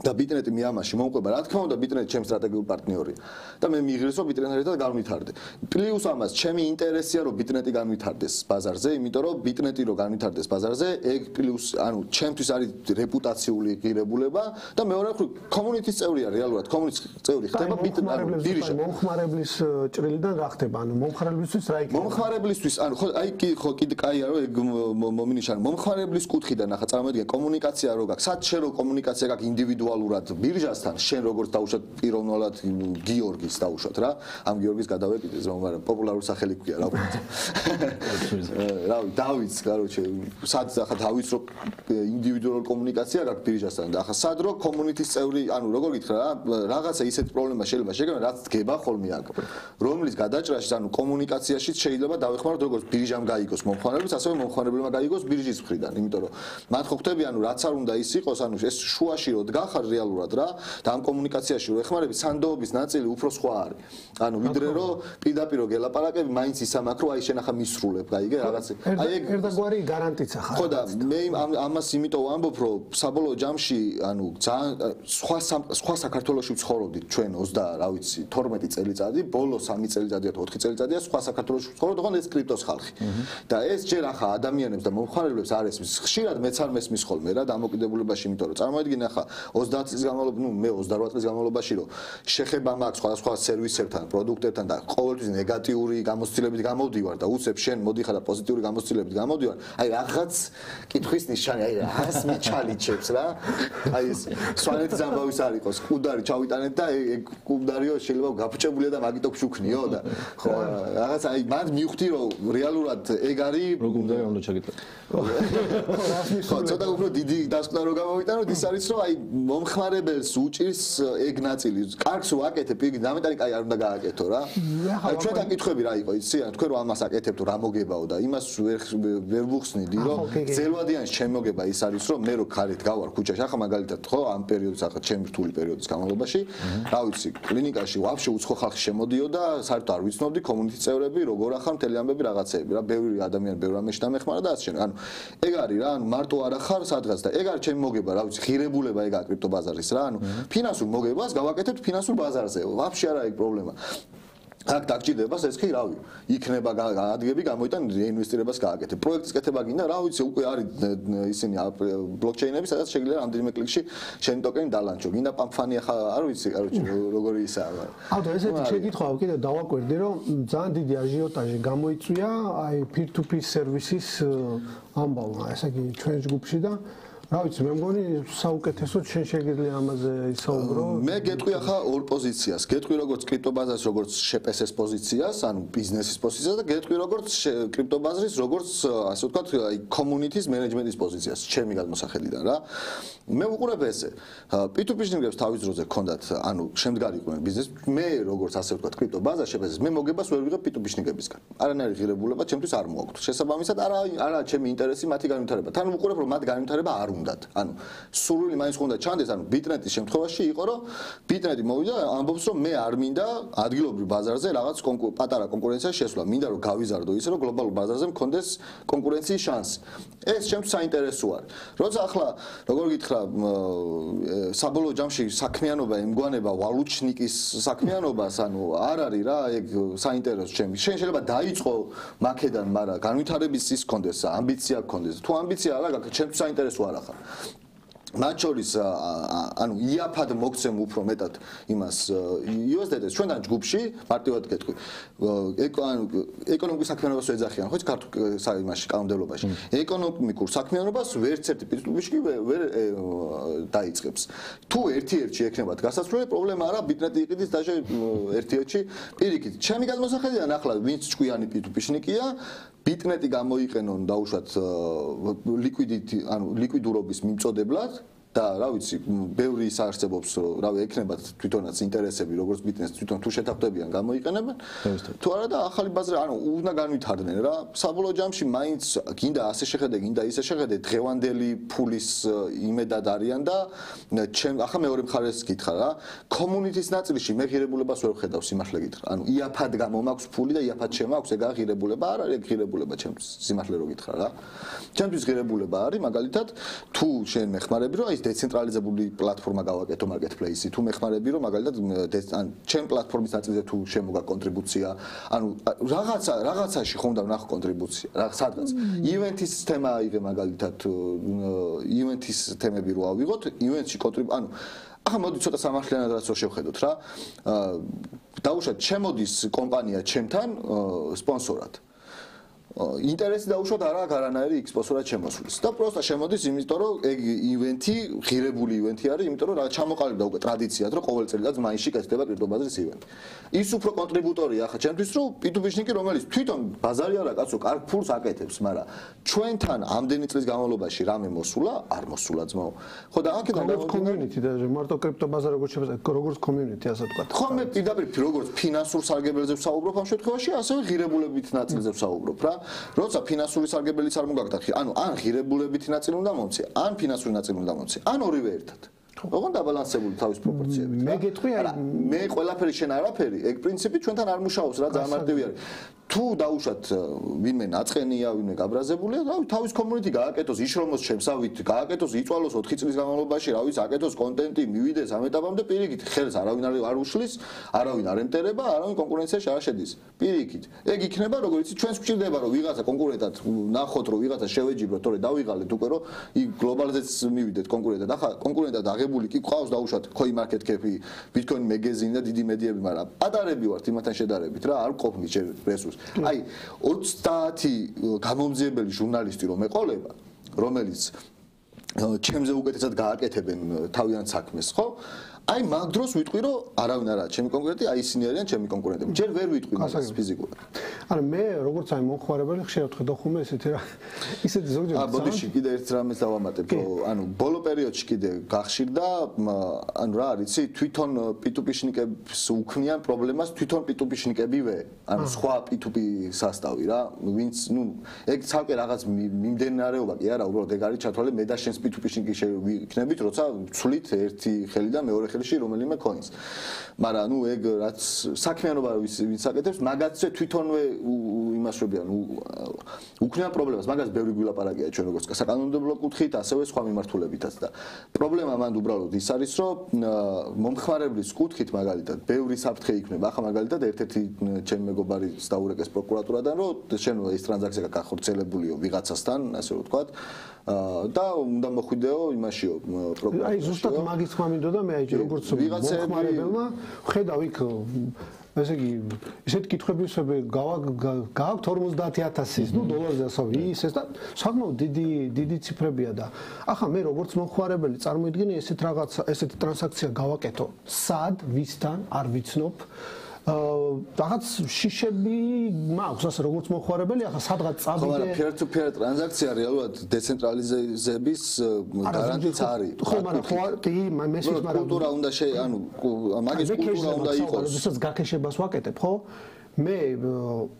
და ბიტნეტი მე ამაში მომყვება, რა თქმა უნდა ბიტნეტი ჩემი სტრატეგიული პარტნიორია და მე მიიღრესო ბიტნეტთან განვითარდე. პლუს ამას ჩემი ინტერესია რომ ბიტნეტი განვითარდეს ბაზარზე, იმიტომ რომ ბიტნეტი რო განვითარდეს ბაზარზე, ეგ პლუს ანუ ჩემთვის არის რეპუტაციული ღირებულება და მეორე მხრივ კომუნიტის წევრია რეალურად, კომუნიტის წევრი ხდება ბირჟა. მომხმარებლის ჭრილიდან რა ხდება? ანუ მომხმარებლისთვის რა იქნება? მომხმარებლისთვის, ანუ ხო აი ხო კიდე კაია რომ ეგ მომინიშან მომხმარებლის კუთხიდან ახლა წარმოვიდგენ კომუნიკაცია რო გაქვს, სად შე რო კომუნიკაცია გაქვს ინდივიდუალურად ბირჟასთან, შენ როგორც დაუშვათ პიროვნულად გიორგის დაუშვათ რა. ამ გიორგის გადავეკიდეს რომ მაგრამ პოპულარული სახელი გვქია რა ვთქვი. რავი, დავიც, короче, სად ახლა დავიც რომ ინდივიდუალური კომუნიკაცია გაქვს ბირჟასთან და ახლა სად რო კომუნიტის წევრი, ანუ როგორ გითხრა რა, რაღაცა ისეთ პრობლემა შეიძლება შეგემა, რაც დგება ხოლმე აქ. რომლის გადაჭრაში, ანუ კომუნიკაციაში შეიძლება დავეხმაროთ როგორც ბირჟამ გაიგოს მომხმარებელს, ასევე მომხმარებელმა გაიგოს ბირჟის მხრიდან, იმიტომ რომ მათ ხო ხვდები, ანუ რაც არ უნდა ის იყოს, ანუ ეს შუაში რო დგახარ რეალურად რა და ამ კომუნიკაციაში რო ეხმარები სანდოობის ნაწილი უფრო სხვა არის. ანუ ვიდრე რომ პირდაპირ რო გელაპარაკები, მაინც ისამაკრო აი შენ ახლა მისრულებ, გაიგე რაღაცა. აი ეგ ერთგვარი გარანტიც ახლა. ხო და მე ამას იმიტომ ვამბობ, რომ საბოლოო ჯამში, ანუ ძალიან სხვა საქართველოში ვცხოვრობდით ჩვენ 20 რა ვიცი 12 წელიწადი, ბოლო 3 წელიწადია თუ 4 წელიწადია სხვა საქართველოში ვცხოვრობ, ოღონდ ეს კრიპტოს ხალხი. და ეს ჯერ ახლა ადამიანებს და მომხმარებლებს არ ესმის. ხშირად მეც არ მესმის ხოლმე რა დამოკიდებულებაში, იმიტომ რომ წარმოიდგინე ახლა 30 წლის განმავლობაში, ნუ მე 28 წლის განმავლობაში რომ შეხება მაქვს სხვადასხვა სერვისებთან, პროდუქტებთან და ყოველთვის ნეგატიური გამოცდილებით გამოვდივარ და უცებ შენ მოდიხარ და პოზიტიური გამოცდილებით გამოვდივარ, აი რაღაც კითხვის ნიშანი, აი რას მიჩალიჩებს რა. აი ეს სვანეთის ამბავის არ იყოს, კუდარი ჩავიტანეთ და ეგ კუდარიო შეიძლება გაფუჭებულია და მაგიტო გშუქნიო და ხო რაღაც აი მან მივხვდი რომ რეალურად ეგ არის როგორ უნდა ჩაგიტანო. ხო, ცოტა უფრო დიდი დასკვნა რო გამოვიტანოთ, ის არის რომ აი მომხმარებელს უჭირს ეგ ნაწილი. კარგს ვაკეთებ, იგი დამეტარი კაი არ უნდა გააკეთო რა. აი ჩვენთან კითხვები რა იყო, იცი? თქვენ რომ ამას აკეთებთ, რა მოგებაო და იმას ვერ ვუხსნიდი, რომ ძელვადიანში ჩემ მოგება ის არის, რომ მე რო ხარით გავარ ქუჩაში, ახლა მაგალითად ხო, ამ პერიოდის ახლა ჩემი რთული პერიოდის განმავლობაში, რა ვიცი, კლინიკაში ვაფშე უცხო ხალხი შემოდიოდა, საერთოდ არ ვიცნობდი კომუნიტის წევრები, როგორ ახარ მთელი ამბები რაღაცეები რა, ბევრი ადამიანი ბევრ რამეში დამეხმარა და ასე შემდეგ. ანუ ეგ არის რა, ანუ მარტო არ ახარ სადღაც და ეგ არის ჩემი მოგება, რა ვიცი, ღირებულება ეგ კრიპტო ბაზარის რა, ანუ ფინანსურ მოგებას გავაკეთებთ ფინანსურ ბაზარზე. ვაფშე არ არის პრობლემა. აქ დაგჭირდებას ეს კი რავი, იქნება ადგები გამოიტან ინვესტირებას გააკეთებ. პროექტის კეთება გინდა, რა ვიცი, უკვე არის ისინი ბლოკჩეინები, სადაც შეიძლება რამდენიმე კლიკში შენი ტოკენი დალანჩო. გინდა პამფანი ახლა არ ვიცი, короче, როგორი ისაა. ავტო ესეთი შეკითხვა კიდე დავაკვირდი, რომ ძალიან დიდი აჟიოტაჟი გამოიწვია აი peer to peer სერვისის ამბავმა, ესე იგი ჩვენ ჯგუფში და რა ვიცი, მე მგონი საუკეთესოდ შენ შეგიძლია ამაზე ისაუბრო. მე გეტყვი ახლა ორ პოზიციას. გეტყვი როგორც კრიპტობაზრის, როგორც შპს-ის პოზიციას, ანუ ბიზნესის პოზიციას და გეტყვი როგორც კრიპტობაზრის, როგორც ასე ვთქვათ, აი community-ის მენეჯმენტის პოზიციას, ჩემი გადმოსახედიდან რა. მე ვუყურებ ესე. P2P-ში თავის დროზე გქონდათ, ანუ შემდგარიყვნენ ბიზნეს. მე როგორც ასე ვთქვათ, კრიპტობაზა შპს-ის, მე მოგებას ვერ ვიღებ P2P-შნიკებისგან. არანაირი ღირებულება ჩემთვის არ მოაქვს. შესაბამისად, არა ჩემი ინტერესი მათი განვითარება. თან ვუყურებ რომ მათ განვითარება არ უნდათ. ანუ სურვილი მაინც უნდა ჩანდეს, ანუ ბიტნეტის შემთხვევაში იყო რომ ბიტნეტი მოვიდა, ამბობს რომ მე არ მინდა ადგილობრივ ბაზარზე რაღაც პატარა კონკურენცია შესვლა, მინდა რომ გავიზარდო ისე რომ გლობალურ ბაზარზე მქონდეს კონკურენციის შანსი. ეს ჩემთვის საინტერესო არის. როცა ახლა როგორ გითხრა, საბოლოო ჯამში საქმიანობა ემგვანება ვალუჩნიკის საქმიანობას, ანუ არ არის რა, ეგ საინტერესო ჩემი. შენ შეიძლება დაიწყო მაქედან, მაგრამ განვითარების ის გქონდეს, ამბიცია გქონდეს. თუ ამბიცია არა გაქვს, ჩემთვის საინტერესო არ ახლა. მათ შორის ანუ იაფად მოგცემ უფრო მეტად იმას USDT-ს ჩვენთან ჯგუფში მარტივად გეტყვი ეკონომიკის საქმიანობას ეძახიან ხო ქართულ იმაში კანონმდებლობაში ეკონომიკურ საქმიანობას ვერც ერთი P2P-ში ვერ დაიწყებს თუ ერთ-ერთში ექნებათ გასასვლელი პრობლემა არა ბიტნეტი იყიდის დაჟე ერთ-ერთში პირიქით ჩემი გადმოსახედიდან ახლა ვინც ჭკვიანი P2P-შნიკია ბიტნეტი გამოიყენონ დაუშვათ ლიკვიდურობის მიმწოდებლად და რა ვიცი, ბევრი საარსებობს, რავი, ექნებათ თვითონაც ინტერესები, როგორც ბიტნეს თვითონ თუ შეთანხმდებიან გამოიყენებენ. თუ არა და ახალი ბაზარი, ანუ უნდა განვითარდნენ რა. საბოლოო ჯამში მაინც გინდა ასე შეხედე, გინდა ისე შეხედე, დღევანდელი ფულის იმედად არიან და ახლა მეორე მხარეს გითხრა რა. community-ის ნაწილში მე ღირებულებას ვერ ვხედავ სიმართლე გითხრა. ანუ იაფად გამომაქვს ფული და იაფად შემაქვს, ეგაა ღირებულება, არ არის ღირებულება ჩემთვის სიმართლე რო გითხრა რა. ჩემთვის ღირებულება არის მაგალითად თუ შენ მეხმარები რომ დეცენტრალიზებული პლატფორმა გავაკეთო marketplace-ი თუ მეხმარები რომ მაგალითად ჩემ პლატფორმის ნაწილზე თუ შემოგა კონტრიბუცია ანუ რაღაცაში ხომ და ვნახო კონტრიბუცია სადღაც ივენთის თემა აიღე მაგალითად ივენთის თემები რო ავიღოთ ივენთში ანუ ახლა მოდი ცოტა სამართლიანად რაც შევხედოთ რა დაუშვათ შემოდის კომპანია ჩემთან სპონსორად ინტერესი დაუშვათ არა გარანაირი ექსპოსორად შემოსulis და პროსტა შემოდის იმიტომ რომ ეგ ივენთი ღირებული ივენთი არის იმიტომ რომ რა ჩამოყალიბდა უკვე ტრადიციად რომ ყოველ წელიწად მაისში კეთდება კრიპტობაზრის ივენთი ის უფრო კონტრიბუტორია ახლა ჩემთვის რომ P2P-შნიკი რომელიც თვითონ ბაზარი არა კაცო კარგ ფულს აკეთებს მაგრამ ჩვენთან ამდენი წლის განმავლობაში რამე მოსულა არ მოსულა ძმაო ხო და აქედან როგორც community და მარტო კრიპტობაზარი როგორც community ასე ვთქვათ ხო მე პირდაპირ როგორც ფინანსურ სარგებელზე ვსაუბრობ ამ შემთხვევაში ასევე ღირებულებით ნაწილზე ვსაუბრობ რა როცა ფინანსური სარგებელიც არ მოგაგდა ანუ ან ღირებულებითი ნაწილი უნდა მომცე ან ფინანსური ნაწილი უნდა მომცე ან ორივე ერთად ოღონდ დაბალანსებული თავის პროპორციებით მე გეტყვი არა მე ყველაფერი შენ არაფერი ეგ პრინციპი ჩვენთან არ მუშაობს რა ძალიან მარტივი არის თუ დაუშვათ ვინმე ნაწყენია ვინმე გაბრაზებულია რავი თავის community გააკეთოს იშრომოს შემსავით გააკეთოს იწვალოს 4 წლის განმავლობაში რავი აკეთოს კონტენტი მივიდეს ამ ეტაპამდე პირიქით ხელს არავინ არ უშლის არავინ არ ემტერება არავინ კონკურენციაში არ შედის პირიქით ეგ იქნება როგორც ჩვენს გვჭირდება რომ ვიღაცა კონკურენტად ნახოთ რომ ვიღაცა შევეჯიბროთ თორე დავიღალეთ უკვე რომ იქ გლობალზეც მივიდეთ კონკურენტად ახლა კონკურენტად აღებული კი ყავს დაუშვათ CoinMarketCap-ი Bitcoin Magazine და დიდი მედიები მაგრამ პატარები ვართ იმათთან შედარებით რა არ ყოფნით შენ რესურს აი 30 გამომძიებელი ჟურნალისტი რომ ეყოლება რომელიც ჩემზე უკეთესად გააკეთებენ თავიანთ საქმეს ხო აი მაგ დროს ვიტყვი რომ არავინ არა ჩემი კონკურენტი აი ისინი არიან ჩემი კონკურენტები ჯერ ვერ ვიტყვი მაგას ფიზიკურად არა მე როგორც აი მომხმარებელი ხშირად ხედავ ხომ ესეთი რა ისეთი ზოგჯერ ბოდიში კიდე ერთ რამეს დავამატებ რომ ანუ ბოლო პერიოდში კიდე გახშირდა ანუ რა არის იცი თვითონ P2P-შნიკებს უქმნიან პრობლემას თვითონ P2P-შნიკებივე ანუ სხვა P2P სასტავი რა ვინც ნუ ეგ ცალკე რაღაც მიმდენარეობა კი არა უბრალოდ ეგ არის ჩათვალე მე და შენს P2P-შნიკი შევიქნებით როცა ვცვლით ერთი ხელი და მეორე ხელში რომელიმე coins. მაგრამ ნუ ეგ რაც საქმიანობა ვინც აკეთებს, მაგაცე თვითონვე იმასრებიან, უქმნიან პრობლემას, მაგას ბევრი გვილაპარაკია ჩვენ როგორც საკანონმდებლო კუთხით, ასევე სხვა მიმართულებითაც და პრობლემა მანდ უბრალოდ ის არის, რომ მომხმარებლის კუთხით მაგალითად ბევრი საფრთხე იქნება. ახლა მაგალითად ერთ-ერთი ჩემი მეგობარიც დაურეკეს პროკურატურადან, რომ შენ ეს ტრანზაქცია გახორციელებულიო ვიღაცასთან, ასე რომ ვთქვათ. და უნდა მოხვიდეო იმაშიო აი ზუსტად მაგის თქმა მინდოდა მე აი როგორც მომხმარებელმა ხედავ იქ ესე იგი ისეთ კითხვებს გააქვთ 50000-ის, ნუ დოლარზე ასავი ის და საკმაოდ დიდი ციფრებია და ახლა მე როგორც მომხმარებელი წარმოიდგინე ესეთი ტრანზაქცია გავაკეთო სად, ვისთან, არ ვიცნობ რაღაც შიშები მაქვს ასე როგორც მომხმარებელი ახლა სადღაც წავიდე peer to peer ტრანზაქცია რეალურად დეცენტრალიზების გარანტიც არის ხო მაგრამ ხო კი მესმის მაგრამ კულტურა უნდა ანუ მაგის კულტურა უნდა იყოს როდესაც გაქეშებას ვაკეთებ ხო მე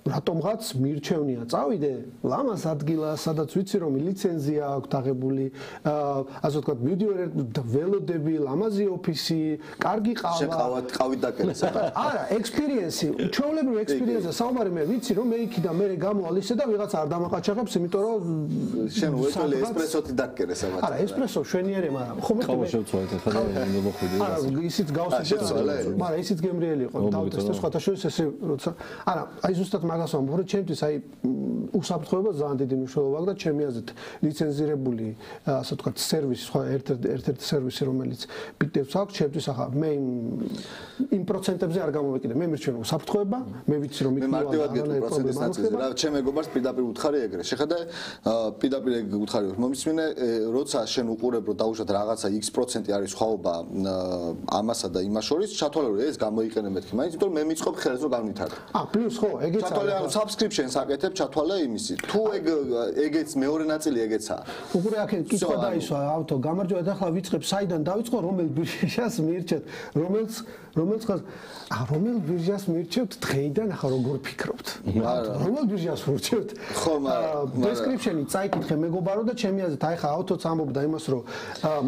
რატომღაც მირჩევნია წავიდე ლამას ადგილას სადაც ვიცი რომ ლიცენზია აქვს აღებული ასე ვთქვათ მივდივარ ველოდები ლამაზი ოფისი კარგი ყავა ყავით დაკერეს არა ექსპერიენსი ჩვეულებრივი ექსპერიენსია საუბარი მე ვიცი რომ მე იქიდან მე გამოვალ ისე და ვიღაც არ დამაყაჩაღებს იმიტომ რომ შენ უეთელი ესპრესოთი დაკერეს ამათ არა ესპრესო შვენიერი მაგრამ ხო მე ყავა შევცვალეთ ახლა და მოხვიდე არა ისიც გავსაჯეთ მაგრამ ისიც გემრიელი იყო დავტესტე სხვათა შორის ესე როცა არა, აი ზუსტად მაგას ვამბობ, რომ ჩემთვის აი უსაფრთხოება ძალიან დიდი მნიშვნელობა აქვს და ჩემი აზრით ლიცენზირებული, ასე ვთქვათ, სერვისი, სხვა ერთ-ერთი სერვისი, რომელიც ბიტებს აქვს, ჩემთვის ახლა მე იმ პროცენტებზე არ გამოვეკიდე. მე მირჩევ უსაფრთხოება, მე ვიცი რომ მე მარტივად გეტყვი პროცენტის ნაწილზე, რა ჩემ მეგობარს პირდაპირ უთხარი ეგრე. შეხედე პირდაპირ ეგ უთხარი მომისმინე, როცა შენ უყურებ რომ დაუშვათ რაღაცა X% არის სხვაობა ამასა და იმას შორის, ჩათვალე რომ ეს გამოიყენე მეთქი, მაინც იმიტომ რომ მე მიწყობ ხელს რომ განვითარდე. პლუს ხო, ეგეც არის. ჩათვალე ანუ subscription-ს აკეთებ, ჩათვალე იმისი. თუ ეგეც მეორე ნაწილი ეგეცა. უყურე აქ კითხვა დაისვა ავტო, გამარჯვება და ახლა ვიწყებ საიდან დავიწყო, რომელ ბირჟას მირჩევთ, რომელ ბირჟას მირჩევთ დღეიდან ახლა როგორ ფიქრობთ? რომელ ბირჟას მირჩევთ? ხო, მაგრამ description-ი წაიკითხე მეგობარო და ჩემი აზრით აი ახლა ავტოც ამბობდა იმას, რომ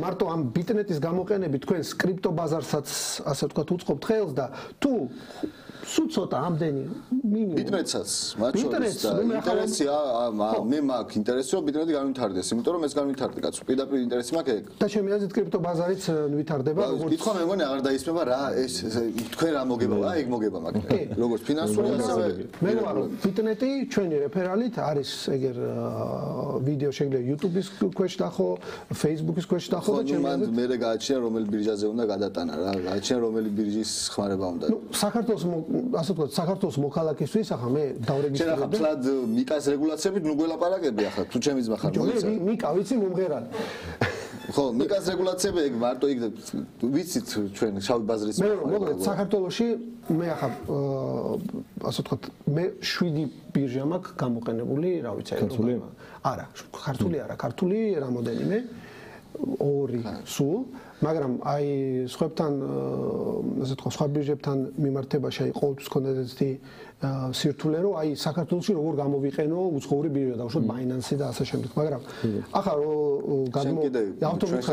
მარტო ამ ბიტნეტის გამოყენებით თქვენს კრიპტო ბაზარსაც ასე ვთქვათ უწყობთ ხელს და თუ სულ ცოტა ამდენი მინიმუმ ბიტნეტსაც მათ შორის და ინტერესია მე მაქვს ინტერესი რომ ბიტნეტი განვითარდეს იმიტომ რომ ეს განვითარდება კაცო პირდაპირ ინტერესი მაქვს ეგ და ჩემი აზრით კრიპტო ბაზარიც ვითარდება როგორც კითხვა მე მგონი აღარ დაისმება რა ეს თქვენ რა მოგება აი ეგ მოგება მაგრამ როგორც ფინანსური ასევე მე ვარ ბიტნეტი ჩვენი რეფერალით არის ეგერ ვიდეო შეგიძლია YouTube-ის ქვეშ დახო Facebook-ის ქვეშ დახო და ჩემი აზრით მე გააჩნია რომელი ბირჟაზე უნდა გადატანა რა გააჩნია რომელი ბირჟის ხმარება უნდა საქართველოს ასე ვთქვათ, საქართველოს მოქალაქისთვის ახლა მე დავრეგისტრირებ. შენ ახლა ფლად მიკას რეგულაციებით ნუ გველაპარაკები ახლა თუ ჩემი ძმა ხარ მოიცა. მიკა ვიცი მომღერალი. ხო, მიკას რეგულაციები ეგ მარტო იქ ვიცით ჩვენ შავი ბაზრის მოგეთ საქართველოში მე ახლა ასე ვთქვათ მე 7 ბირჟა მაქვს გამოყენებული, რა ვიცი, ქართული? არა, ქართული არა, ქართული რამოდენიმე 2 სულ მაგრამ აი სხვებთან ასე თქვა სხვა ბირჟებთან მიმართებაში აი ყოველთვის ქონდათ ესეთი სირთულე რომ აი საქართველოში როგორ გამოვიყენო უცხოური ბირჟა დავუშვათ Binance-ი და ასე შემდეგ მაგრამ ახლა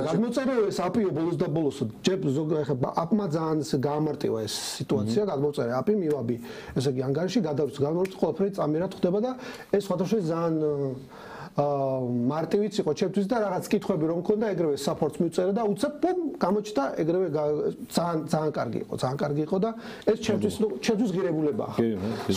გადმოწერე ეს API-ო ბოლოს და ბოლოს ჯერ ზოგადად ახლა API-მა ძალიან გაამარტივა ეს სიტუაცია გადმოწერე API მივაბი ესე იგი ანგარიში გადავწყვეტ ყველაფერი წამიერად ხდება და ეს სხვადასხვა ძალიან მარტივიც იყო ჩემთვის და რაღაც კითხვები რომ მქონდა ეგრევე support-ს მივწერე და უცებ გამოჩნდა ეგრევე ძალიან კარგი იყო და ეს ჩემთვის ღირებულებაა ხა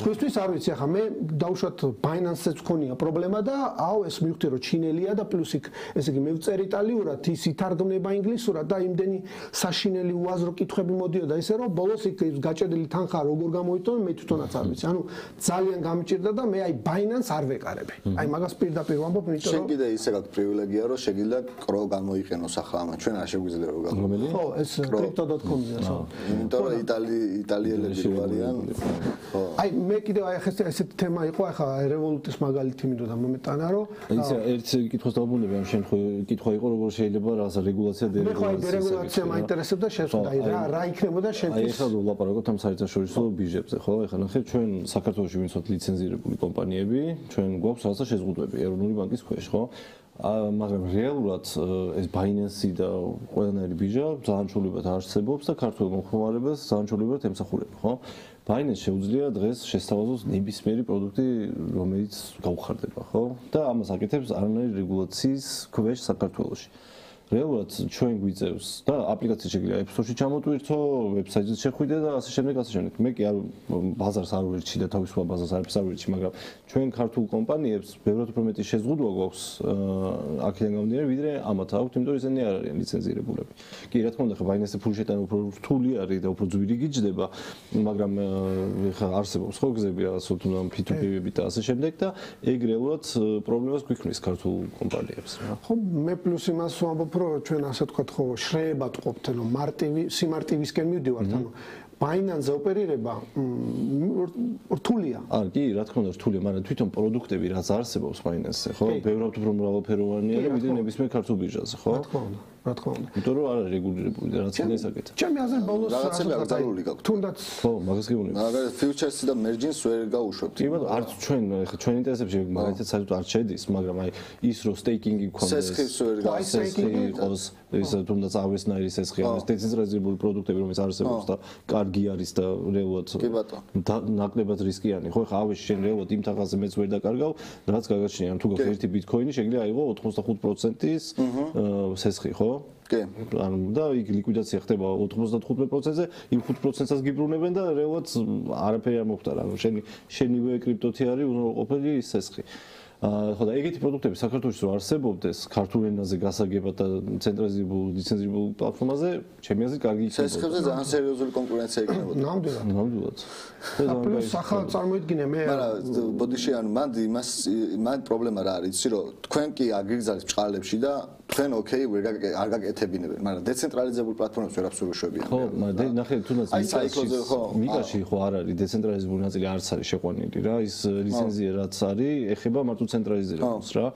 სხვისთვის არ ვიცი ახლა მე დავუშვათ Binance-ს მქონია პრობლემა და აუ ეს მივხვდი რომ ჩინელია და პლუს იქ ესე იგი მივწერ იტალიურად ის ითარგმნება ინგლისურად და იმდენი საშინელი უაზრო კითხვები მოდიოდა ისე რომ ბოლოს იქ გაჭედილი თანხა როგორ გამოიტანო მე თვითონაც არ ვიცი ანუ ძალიან გამჭირდა და მე აი Binance არ ვეყარები აი მაგას პირდაპირ შენ კიდე ისე გაქვს პრივილეგია რომ შეგიძლია კრო გამოიყენოს ახლა ამა ჩვენ არ შეგვიძლია რომ რომელი ხო ეს crypto.com-ია ხო იმიტომ რომ იტალიელები არიან ხო აი მე კიდე აი ახლა ესეთი თემა იყო ახლა რევოლუტის მაგალითი მინდოდა მომეტანა რომ ისე ერთ კითხვას დავუბრუნდები ამ შემთხვევაში კითხვა იყო როგორ შეიძლება რაღაცა რეგულაცია დერეგულაცია მაინტერესებდა შეხვდა აი რა იქნებოდა აი ახლა ვლაპარაკობთ ამ საერთაშორისო ბირჟებზე ხო ახლა ნახეთ ჩვენ საქართველოში ვინც ვართ ლიცენზირებული კომპანიები ჩვენ გვაქვს რაღაცა შეზღუდვები ეროვნული ბანკის ქვეშ ხო მაგრამ რეალურად ეს Binance-ი და ყველანაირი ბირჟა ძალიანჩულებად არსებობს და ქართულ მომხმარებელს ძალიანჩულებად ემსახურება ხო Binance შეუძლია დღეს შესთავაზოს ნებისმიერი პროდუქტი რომელიც გაუხარდება ხო და ამას აკეთებს არანაირი რეგულაციის ქვეშ საქართველოში რეალურად ჩვენ გვიწევს და აპლიკაცია შეგვიძლია App Store-ში ჩამოტვირთო, ვებსაიტზე შეხვიდე და ასე შემდეგ. მე კი არ ბაზარს არ ვერჩი და თავისუფალ ბაზარს არაფერს არ ვერჩი, მაგრამ ჩვენ ქართულ კომპანიებს ბევრად უფრო მეტი შეზღუდვა გვაქვს აქედან გამომდინარე, ვიდრე ამათ აქვთ, იმიტომ რომ ისინი არ არიან ლიცენზირებულები. კი, რა თქმა უნდა, ხა ბაინანსზე ფული შეტანა უფრო რთული არის და უფრო ძვირი გიჯდება, მაგრამ ხა არსებობს ხო გზები რაღაც თუნდაც P2P-ები და ასე შემდეგ და ეგ რეალურად პრობლემას გვიქმნის ქართულ კომპანიებს რა. ხო, მე პლუს იმას ვამბობ, რომ ჩვენ ასე თქვათ ხო შრეებად ყოფთ, ანუ სიმარტივისკენ მივდივართ, ანუ ბაინანსზე ოპერირება რთულია. კი, რა თქმა უნდა რთულია, მაგრამ თვითონ პროდუქტები რაც არსებობს ბაინანსზე, ხო? ბევრად უფრო მრავალფეროვანია და ვიდრე ნებისმიერ ქართულ ბირჟაზე, ხო? რა თქმა უნდა. იმიტომ რომ არ არის რეგულირებული და რაც უნდა ისაკეთო. ჩემი აზრით ბოლოს რაღაცები არ ძალული გაქვთ. თუნდაც ხო, მაგას გეუბნები. მაგრამ ფიუჩერსი და მერჯინს ვერ გაუშვებთ. კი, მაგრამ არც ჩვენ ინტერესებში მაგალითად საერთოდ არ შედის, მაგრამ აი ის რომ სტეიკინგი გქონდეს. სესხის ვერ გაუშვებთ. ის თუნდაც ავესნაირი სესხი არის, დეცენტრალიზებული პროდუქტები რომელიც არსებობს და კარგი არის და რეალურად ნაკლებად რისკიანი. ხო, ხა ავეში შენ რეალურად იმ თაღაზე მეც ვერ დაკარგავ, რაც გაგაჩნია, თუ გაქვს ერთი ბიტკოინი, შეიძლება აიღო 85%-ის სესხი, ხო? კი. და იქ ლიკვიდაცია ხდება 95%-ზე, იმ 5%-ს გიბრუნებენ და რეალურად არაფერი არ მოხდა. ანუ შენივე კრიპტოთი არის უზრუნველყოფილი სესხი. ხო და ეგეთი პროდუქტები საქართველოში რო არსებობდეს ქართულ ენაზე გასაგებად და ცენტრალიზებულ ლიცენზირებულ პლატფორმაზე, ჩემი აზრით კარგი იქნება. სესხებზე ძალიან სერიოზული კონკურენცია იქნებოდა. ნამდვილად. პლუს ახლა წარმოიდგინე მე მაგრამ ბოდიში ანუ მან პრობლემა რა არის, იცი რომ თქვენ კი აგიგზავნით ბჭყალებში და თქვენ ოკეი არ გაკეთებინებენ, მაგრამ დეცენტრალიზებულ პლატფორმებს ვერაფერს უშვებიან. ხო, მაგრამ ნახე თუნდაც მიკაში ხო არ არის დეცენტრალიზებული ნაწილი არც არის შეყვანილი რა, ის ლიცენზია რაც არის, ეხება მარტო ცენტრალიზირებას რა.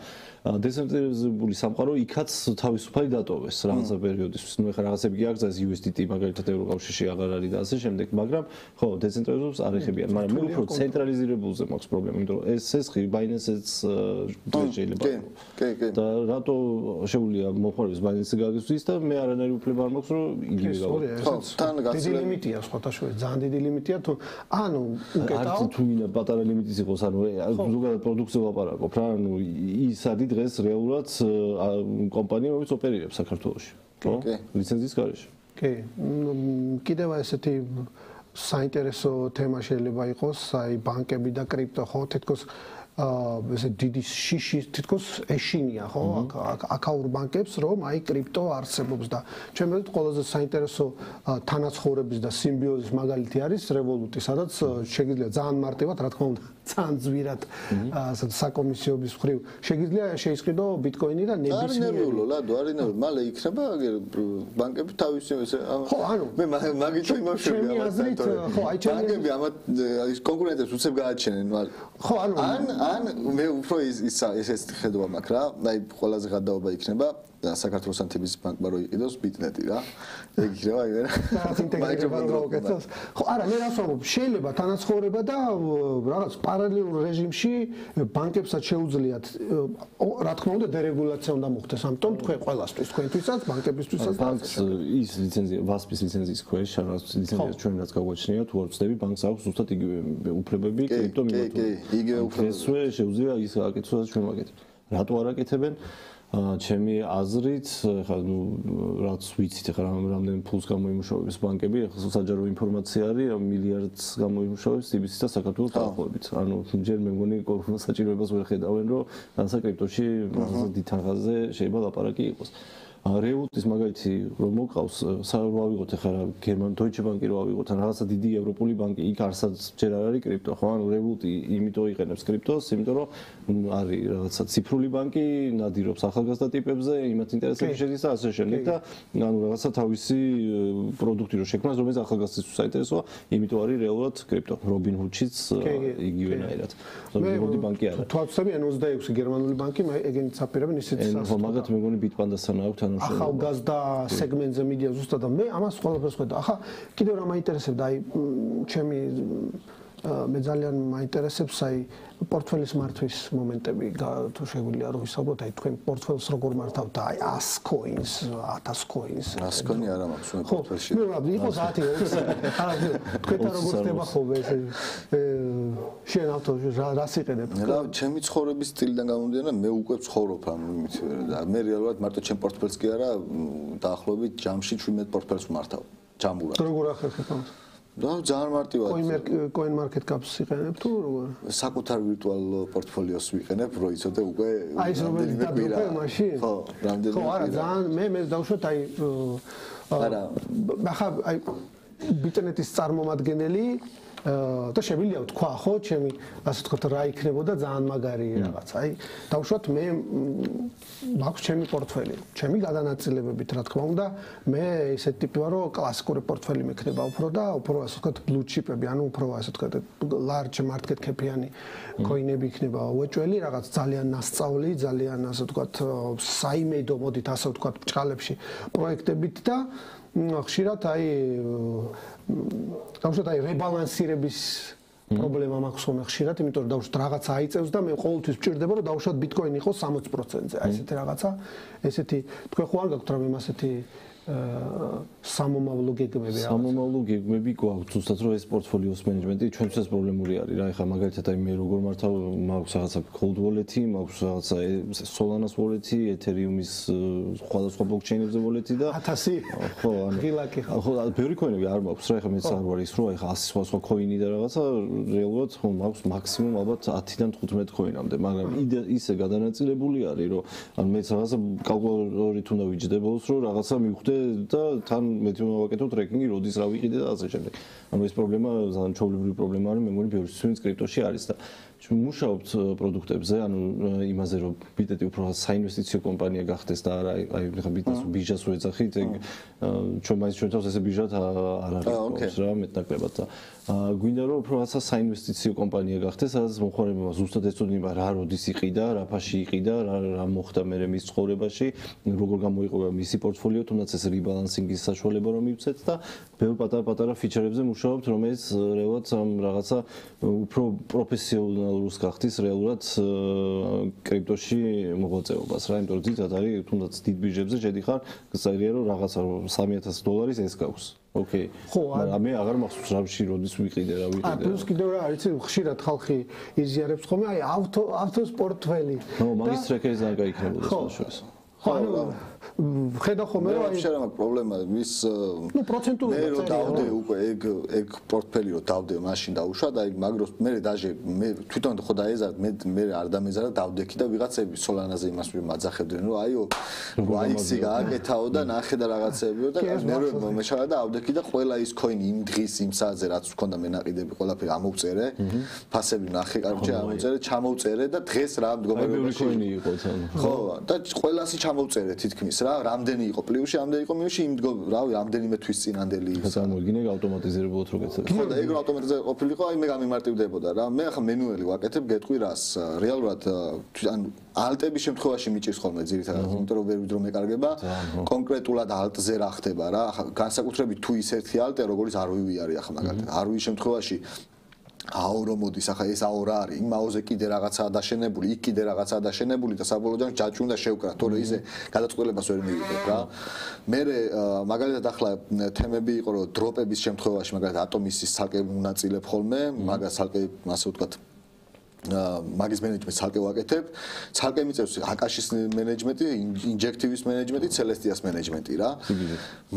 დეცენტრალიზებული სამყარო იქაც თავისუფალი დატოვეს რაღაცა პერიოდისთვის. ნუ ეხლა რაღაცები კი აღწევს USDT მაგალითად ევროკავშირში აღარ არის და ასე შემდეგ, მაგრამ ხო, დეცენტრალიზებულს არ ეხებიან, მაგრამ მე უფრო ცენტრალიზირებულზე მაქვს პრობლემა, იმიტომ რომ ეს სესხი ბაინანსეც შეიძლება. კი. და რატო შეუძლია მოხმარების ბაინანსზე გაგისთვის და მე არანაირი უფლება არ მაქვს, რომ იგივე გავაკეთო. ხო, თან დიდი ლიმიტია სხვათაშორის, ძალიან დიდი ლიმიტია თუ ანუ უკეთავ არც თუ მინდა პატარა ლიმიტის იყოს, ანუ ზოგადად პროდუქციაზე ვაპარაკობ რა, ანუ ის არის დღეს რეალურად კომპანია, რომელიც ოპერირებს საქართველოში, ხო? ლიცენზიის გარეშე. კი, კიდევ ესეთი საინტერესო თემა შეიძლება იყოს, აი ბანკები და კრიპტო, ხო, თითქოს ესე დიდი შიში თითქოს ეშინია ხო აკაურ ბანკებს რომ აი კრიპტო არსებობს და ჩემს მეთქ ყველაზე საინტერესო თანაცხოვრების და სიმბიოზის მაგალითი არის Revolut-ი, სადაც შეიძლება ძალიან მარტივად, რა თქმა უნდა, ძალიან ძვირად საკომისიობის მხრივ შეიძლება შეისყიდო ბიტკოინი და ნებისმიერი მალე იქნება ბანკები თავისი ესე ხო ანუ მე მაგით იმავშები ბანკები ამათ კონკურენტებს უცებ გააჩენენ ხო ან მე უფრო ეს ხედვა მაქვს რა აი ყველაზე გადაობა იქნება და საქართველოს ანთების ბანკმა რო იყიდოს ბიტნეტი რა ეგ იქნება ხო არა მე რას ვამბობ შეიძლება თანაცხოვრება და რაღაც პარალელურ რეჟიმში ბანკებსაც შეუძლიათ რა თქმა უნდა დერეგულაცია უნდა მოხდეს ამიტომ თქვენ ყველასთვის თქვენთვისაც ბანკებისთვისაც ბანკს ის ლიცენზია ვასპის ლიცენზიის ქვეშ რაღაც ლიცენზია ჩვენ რაც გავაჩნია თუ არ ვწდები ბანკს აქვს ზუსტად იგივე უფლებები კრიპტო მიმართულებით იგივე უფლებები შეუძლია ის აკეთოს რაც ჩვენ ვაკეთებთ რატო არ აკეთებენ ჩემი აზრით, ხა ნუ რაც ვიცით, ხა რამდენ ფულს გამოიმუშავებს ბანკები, ხა საჯარო ინფორმაცია არის, რომ მილიარდს გამოიმუშავებს CBC და საქართველოს დაახლოებით. ანუ ჯერ მე მგონი საჭიროებას ვერ ხედავენ, რომ საკრიპტოში დიდთაღაზე შეიძლება ლაპარაკი იყოს. Revolut-ის მაგალითი რომ მოგყავს, რო ავიღოთ ახლა გერმან Deutsche Bank-ი რო ავიღოთ, ან რაღაცა დიდი ევროპული ბანკი, იქ არსაც ჯერ არ არის კრიპტო, ხო? ანუ Revolut-ი იმიტომ იყენებს კრიპტოს, იმიტომ რომ არის რაღაცა ციფრული ბანკი, ნადირობს ახალგაზრდა ტიპებზე, იმათ ინტერესებში შედის და ასე შემდეგ და ანუ რაღაცა თავისი პროდუქტი რო შექმნას, რომელიც ახალგაზრდისთვის საინტერესოა, იმიტომ არის რეალურად კრიპტო. Robinhood-შიც იგივენაირად. Robinhood-ი ბანკი არა. თუ ვაცდები N26 გერმანული ბანკი, ეგენიც აპირებენ ისეთ ხო, მაგათ მე მგონი Bitpanda-სთან აქვს ახალგაზრდა სეგმენტზე მიდია ზუსტად და მე ამას ყველაფერს ხედავ. ახლა კიდევ რა მაინტერესებდა, აი ჩემი მე ძალიან მაინტერესებს აი პორტფელის მართვის მომენტები, თუ შეგვიძლია რომ ვისაუბროთ, აი თქვენ პორტფელს როგორ მართავთ, აი 100 coins, 1000 coins. 100 coin არა მაქვს მე პორტფელში. მე რა, იყო 10 20. არა, თქვენ როგორ ხდება ხოლმე ესე შენ ავტოში რას იყენებ? რა, ჩემი ცხოვრების სტილიდან გამომდინარე, მე უკვე ვცხოვრობ ამ იმით და მე რეალურად მარტო ჩემ პორტფელს კი არა, დაახლოებით ჯამში 17 პორტფელს ვმართავ. ჯამურად. როგორ ახერხებ ამას? და ძალიან მარტივად. Coin market cap-ს იყენებ თუ როგორ? საკუთარ ვირტუალ პორტფოლიოს ვიყენებ, რო იცოდე უკვე აი ეს რომელიც დადროქე მაშინ? ხო, რამდენიმე. ხო, არა, ძალიან მე დავუშვათ აი არა, ახლა აი ბიტნეტის წარმომადგენელი და შემიძლია ვთქვა, ხო, ჩემი ასე ვთქვათ, რა იქნებოდა ძალიან მაგარი რაღაც. აი, დავუშვათ მე მაქვს ჩემი პორტფელი, ჩემი გადანაწილებებით, რა თქმა უნდა, მე ესეთი ტიპი ვარ, რომ კლასიკური პორტფელი მექნება უფრო და უფრო ასე ვთქვათ, blue chip-ები, ანუ უფრო ასე ვთქვათ, large market cap-იანი coin-ები იქნება უეჭველი, რაღაც ძალიან ნასწავლი, ძალიან ასე ვთქვათ, საიმედო მოდით ასე ვთქვათ, ბჭყალებში პროექტებით და ხშირად აი დავუშვათ აი რებალანსირების პრობლემა მაქვს ხოლმე ხშირად, იმიტომ რომ დავუშვათ რაღაცა აიწევს და მე ყოველთვის ვჭირდება რომ დავუშვათ ბიტკოინი იყოს 60%-ზე. აი ესეთი რაღაცა, ესეთი თქვენ ხო არ გაქვთ რამე ასეთი სამომავლო გეგმები რაღაც. სამომავლო გეგმები გვაქვს, ზუსტად რომ ეს პორტფოლიოს მენეჯმენტი ჩვენთვის პრობლემური არის რა. ეხლა მაგალითად აი მე როგორ მართავ, მაქვს რაღაცა cold wallet-ი, მაქვს რაღაცა Solana-ს wallet-ი, Ethereum-ის სხვადასხვა blockchain-ებზე wallet-ი და 1000 ხო, ანუ ღილაკი ხო. ხო, ბევრი coin-ები არ მაქვს რა, ეხლა მეც არ ვარ ის, რომ ეხლა 100 სხვა coin-ი და რაღაცა რეალურად ხო მაქვს მაქსიმუმ ალბათ 10-დან 15 coin-ამდე, მაგრამ ისე გადანაწილებული არის, რომ ანუ მეც რაღაცა კალკულატორით უნდა ვიჯდე ბოლოს, რომ რაღაცა მივხვდე და თან მეც უნდა ვაკეთო ტრეკინგი, როდის რა ვიყიდე და ასე შემდეგ. ანუ ეს პრობლემა ძალიან ჩვეულებრივი პრობლემა არის, მე მგონი ბევრისთვის კრიპტოში არის და ჩვენ მუშაობთ პროდუქტებზე, ანუ იმაზე რომ ბიტეტი უფრო საინვესტიციო კომპანია გახდეს და არა აი ხა ბიტეს ბიჟას ვეძახით, ეგ ჩვენ მაინც ჩვენ თავს ესე ბიჟად არ არის რა მეტნაკლებად და გვინდა რომ უფრო რაღაცა საინვესტიციო კომპანია გახდეს, სადაც მომხმარებელმა ზუსტად ეცოდინება რა როდის იყიდა, რა ფაში იყიდა, რა მოხდა მერე მის ცხოვრებაში, როგორ გამოიყურება მისი პორტფოლიო, თუნდაც ეს რიბალანსინგის საშუალება რომ მივცეთ და ბევრ პატარ-პატარა ფიჩერებზე მუშაობთ, რომელიც რეალურად ამ რაღაცა უფრო პროფესიონალურს გახდის რეალურად კრიპტოში მოღვაწეობას რა, იმიტომ რომ ძირითადად არის თუნდაც დიდ ბიჟებზე შედიხარ, გწერია რომ რაღაცა $3000 ეს გაქვს. ოკეი. მაგრამ მე აღარ მახსოვს რამში როდის ვიყიდე, რა ვიყიდე. აა პლუს კიდევ რა არის, ხშირად ხალხი იზიარებს ხოლმე აი ავტოს პორტფელი. ნუ მაგის ტრეკერის არ გაიქნებოდა შესაძლოა. ხო, ანუ ხედა ხოლმე რომ აი შეიძლება პრობლემა ის ნუ პროცენტულად მე რო დავდე უკვე ეგ პორტფელი რო დავდე მაშინ დაუშვა და ეგ მაგროს მე დაჟე მე თვითონ ხო დაეზარ მე არ დამეზარა დავდექი და ვიღაცები Solana-ზე იმას მაძახებდნენ რომ აიო YX-ი გააკეთაო და ნახე და რაღაცეებიო და მე მეშალა და ავდექი და ყველა ის coin იმ დღის იმ საათზე რაც მქონდა მენაყიდები ყველაფერი ამოვწერე ფასები ნახე კარგჭე ამოვწერე ჩამოვწერე და დღეს რა მდგომარეობაში coin-ი იყო თან ხო და ყველასი ჩამოვწერე თითქმის რა რამდენი იყო პლუსი რამდენი იყო მინუსი იმ რავი რამდენიმე თვის წინანდელი გამოგინე ავტომატიზირებულად რო გეცეს ხო და ეგ რო ავტომატიზირებული ყოფილიყო აი მე გამიმარტივდებოდა რა მე ახლა მენუელი ვაკეთებ გეტყვი რას რეალურად ან ალტების შემთხვევაში მიჭირს ხოლმე ძირითადად იმიტომ რომ ვერ ვიდრო მეკარგება კონკრეტულად ალტზე რა ხდება რა ახლა განსაკუთრებით თუ ის ერთი ალტე როგორც არ ვივიარი ახლა მაგალითად არ ვივის შემთხვევაში აურო მოდის ახლა ეს აურა არის იმ აუზე კიდე რაღაცაა დაშენებული იქ კიდე რაღაცაა დაშენებული და საბოლოოდ ჯაჭვი უნდა შევკრა თორე ისე გადაწყვეტილებას ვერ მივიღებ რა მე მაგალითად ახლა თემები იყო რომ დროპების შემთხვევაში მაგალითად ატომისის ცალკე უნაწილებ ხოლმე მაგას ცალკე ასე ვთქვათ მაგის მენეჯმენტს ცალკე ვაკეთებ ცალკე მიწევს აკაშის მენეჯმენტი ინჯექტივის მენეჯმენტი ცელესტიას მენეჯმენტი რა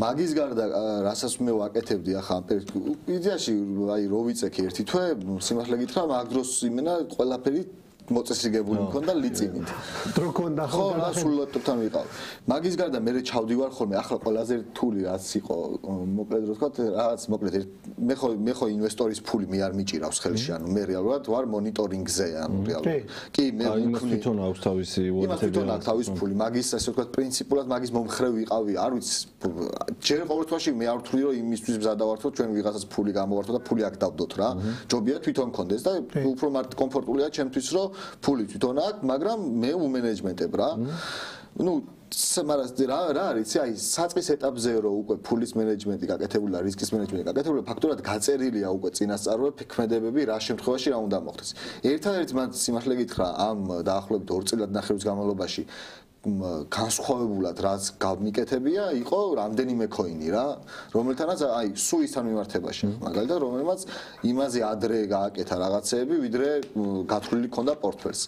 მაგის გარდა რასაც მე ვაკეთებდი ახლა იდეაში აი რო ვიწექი ერთი თვე სიმართლე გითხრა მაგ დროს იმენა ყველაფერი მოწესრიგებული მქონდა ლიწინით. დრო ქონდა ხო, რა სულ ლაპტოპთან ვიყავ. მაგის გარდა მე ჩავდივარ ხოლმე, ახლა ყველაზე რთული რაც იყო, მოკლედ რო ვთქვა, რაღაც მოკლედ მე ხო ინვესტორის ფული მე არ მიჭირავს ხელში, ანუ მე რეალურად ვარ მონიტორინგზე, ანუ რეალურად. კი, მე თვითონ აქვს თავისი თვითონ აქვს თავისი ფული, მაგის ასე ვთქვა, პრინციპულად მაგის მომხრე ვიყავი, არ ვიცი, ჯერ ყოველთვის მე არ ვთვლი რომ იმისთვის მზადავართო, ჩვენ ვიღაცას ფული გამოვართო და ფული აქ დავდოთ რა. ჯობია თვითონ მქონდეს და უფრო კომფორტულია ჩემთვის რომ ფული თვითონ აქვს, მაგრამ მე უმენეჯმენტებ რა. ნუ მაგრამ რა არის, აი საწყის ეტაპზე რომ უკვე ფულის მენეჯმენტი გაკეთებული და რისკის მენეჯმენტი გაკეთებული, ფაქტურად გაწერილია უკვე წინასწარვე ქმედებები რა შემთხვევაში რა უნდა მოხდეს. ერთადერთი მან სიმართლე გითხრა ამ დაახლოებით 2 წელიწად ნახევრის განმავლობაში განსხვავებულად რაც გამიკეთებია იყო რამდენიმე coin-ი რა რომელთანაც აი სუისთან მიმართებაში მაგალითად რომელმაც იმაზე ადრე გააკეთა რაღაცეები ვიდრე გათვლილი ქონდა პორტფელს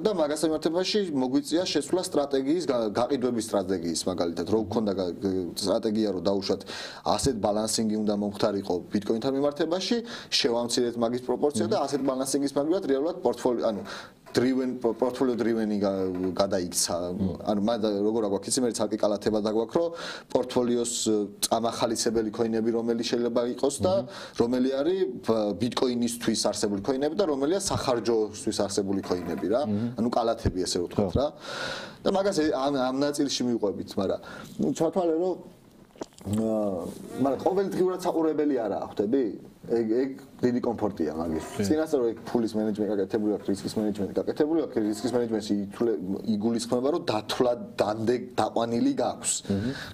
და მაგასთან მიმართებაში მოგვიწია შეცვლა სტრატეგიის გაყიდვების სტრატეგიის მაგალითად რო გქონდა სტრატეგია რომ დაუშვათ asset balancing-ი უნდა მომხდარიყო Bitcoin-თან მიმართებაში შევამცირეთ მაგის პროპორცია და asset balancing-ის მაგალითად რეალურად პორტფოლიო ანუ portfolio driven-ი გადაიქცა. ანუ მაგ როგორ აგვაქვს იცი მე ცალკე კალათება დაგვაქვს რომ პორტფოლიოს წამახალისებელი coin-ები რომელი შეიძლება იყოს და რომელი არის Bitcoin-ისთვის არსებული coin-ები და რომელია სახარჯოსთვის არსებული coin-ები რა. ანუ კალათები ესე ვთქვათ რა. და მაგას ამ ნაწილში მივყვებით, მაგრამ ნუ ჩათვალე რომ მაგრამ ყოველდღიურად საყურებელი არაა, ხვდები? ეგ დიდი კომფორტია მაგის. წინასწარ რომ ეგ ფულის მენეჯმენტი გაკეთებული აქვს, რისკის მენეჯმენტი გაკეთებული აქვს, რისკის მენეჯმენტში იგულისხმება რომ დათვლადამდე დაყვანილი გაქვს.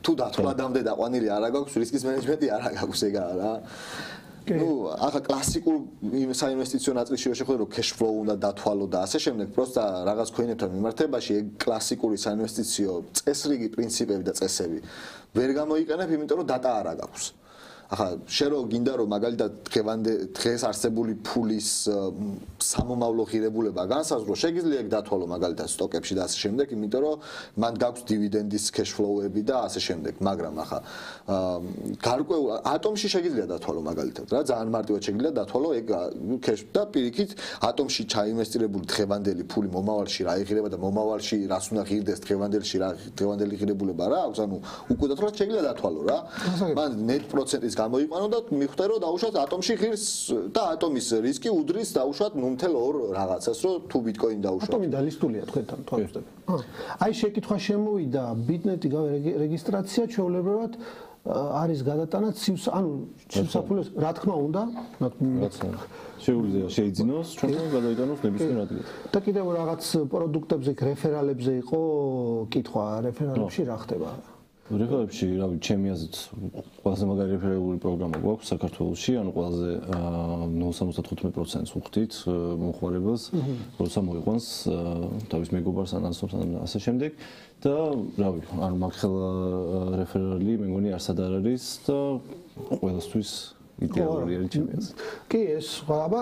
თუ დათვლადამდე დაყვანილი არ გაქვს, რისკის მენეჯმენტი არ გაქვს ეგაა რა. ნუ ახლა კლასიკურ საინვესტიციო ნაწილში შეხედე რომ cash flow უნდა დათვალო და ასე შემდეგ, პროსტა რაღაც coin-ებთან მიმართებაში ეგ კლასიკური საინვესტიციო წესრიგი პრინციპები და წესები ვერ გამოიყენებ, იმიტომ რომ data არ გაქვს. ახლა შენ რო გინდა რომ მაგალითად დღეს არსებული ფულის სამომავლო ღირებულება განსაზღვრო, შეგიძლია ეგ დათვალო მაგალითად სტოკებში და ასე შემდეგ, იმიტომ რომ მან გაქვს დივიდენდის cash flow-ები და ასე შემდეგ, მაგრამ ახლა გარკვეულ ატომში შეგიძლია დათვალო მაგალითად რა, ძალიან მარტივად შეგიძლია დათვალო ეგ cash და პირიქით ატომში ჩაინვესტირებული დღევანდელი ფული მომავალში რა იღირება და მომავალში რას უნდა ღირდეს დღევანდელში რა დღევანდელი ღირებულება რა აქვს, ანუ უკვე დათვალოთ შეგიძლია დათვალო რა. მან net პროცენტის გამოიყვანო და მიხვდა რომ დაუშვათ ატომში ღირს და ატომის რისკი უდრის დაუშვათ ნუ მთელ ორ რაღაცას რომ თუ Bitcoin დაუშვათ. ატომი დალისტულია თქვენთან თვალსაჩინო. აი შეკითხვა შემოვიდა Bitnet-ი რეგისტრაცია ჩვეულებრივად არის გადატანა ანუ ცივსაფულეს რა თქმა უნდა შეიძლება ჩვენთან გადაიტანოს ნებისმიერ ადგილას. და კიდევ რაღაც პროდუქტებზე რეფერალებზე იყო კითხვა რეფერალებში რა ხდება? რეფერალებში, რავი, ჩემი აზრით, ყველაზე მაგარი რეფერალური პროგრამა გვაქვს საქართველოში, ანუ ყველაზე 0.75%-ს ვხვდით მომხმარებელს, როცა მოიყვანს თავის მეგობარს ან ასობს ან ასე შემდეგ და რავი, ანუ მაგხელა რეფერალი მე მგონი არსად არ არის და ყველასთვის იდეალური არის ჩემი აზრით. კი, ეს აბა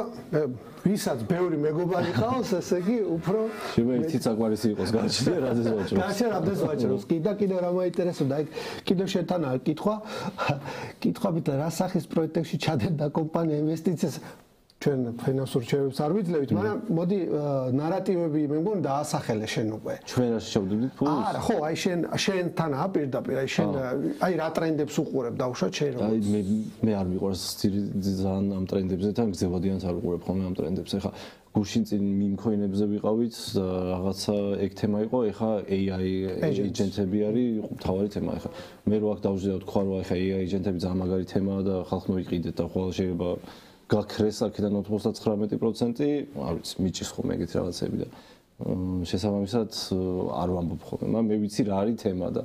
ვისაც ბევრი მეგობარი ყავს, ესე იგი უფრო შეიძლება ერთი საკვარისი იყოს გაჩნდა რაზეც ვაჭრობს. გაჩნდა რამდეს ვაჭრობს. კიდე რა მოინტერესებდა, აი კიდევ შეთანა კითხვებით რა სახის პროექტებში ჩადებდა კომპანია ინვესტიციას ჩვენ ფინანსურ რჩევებს არ ვიძლევით, მაგრამ მოდი ნარატივები მე მგონი დაასახელე შენ უკვე. ჩვენ რა შევდებით ფულს? არა, ხო, აი შენთან აპირდაპირ, აი შენ აი რა ტრენდებს უყურებ დაუშვათ შენ რომ. აი მე არ მიყვარს ძალიან ამ ტრენდებზე თან გზებადიანს არ უყურებ ხოლმე ამ ტრენდებს. ეხლა გუშინ წინ მიმქოინებზე ვიყავით და რაღაცა ეგ თემა იყო, ეხლა AI ეიჯენტები არის მთავარი თემა. ეხლა მე რო აქ დავждე და თქვა რომ ეხლა AI ეიჯენტები ძალიან მაგარი თემაა და ხალხმა იყიდეთ და ხოლმე შეიძლება გაქრეს აქედან 99%, არ ვიცი, მიჭის ხოლმე ეგეთ რაღაცები და შესაბამისად არ ვამბობ ხოლმე, მაგრამ მე ვიცი რა არის თემა და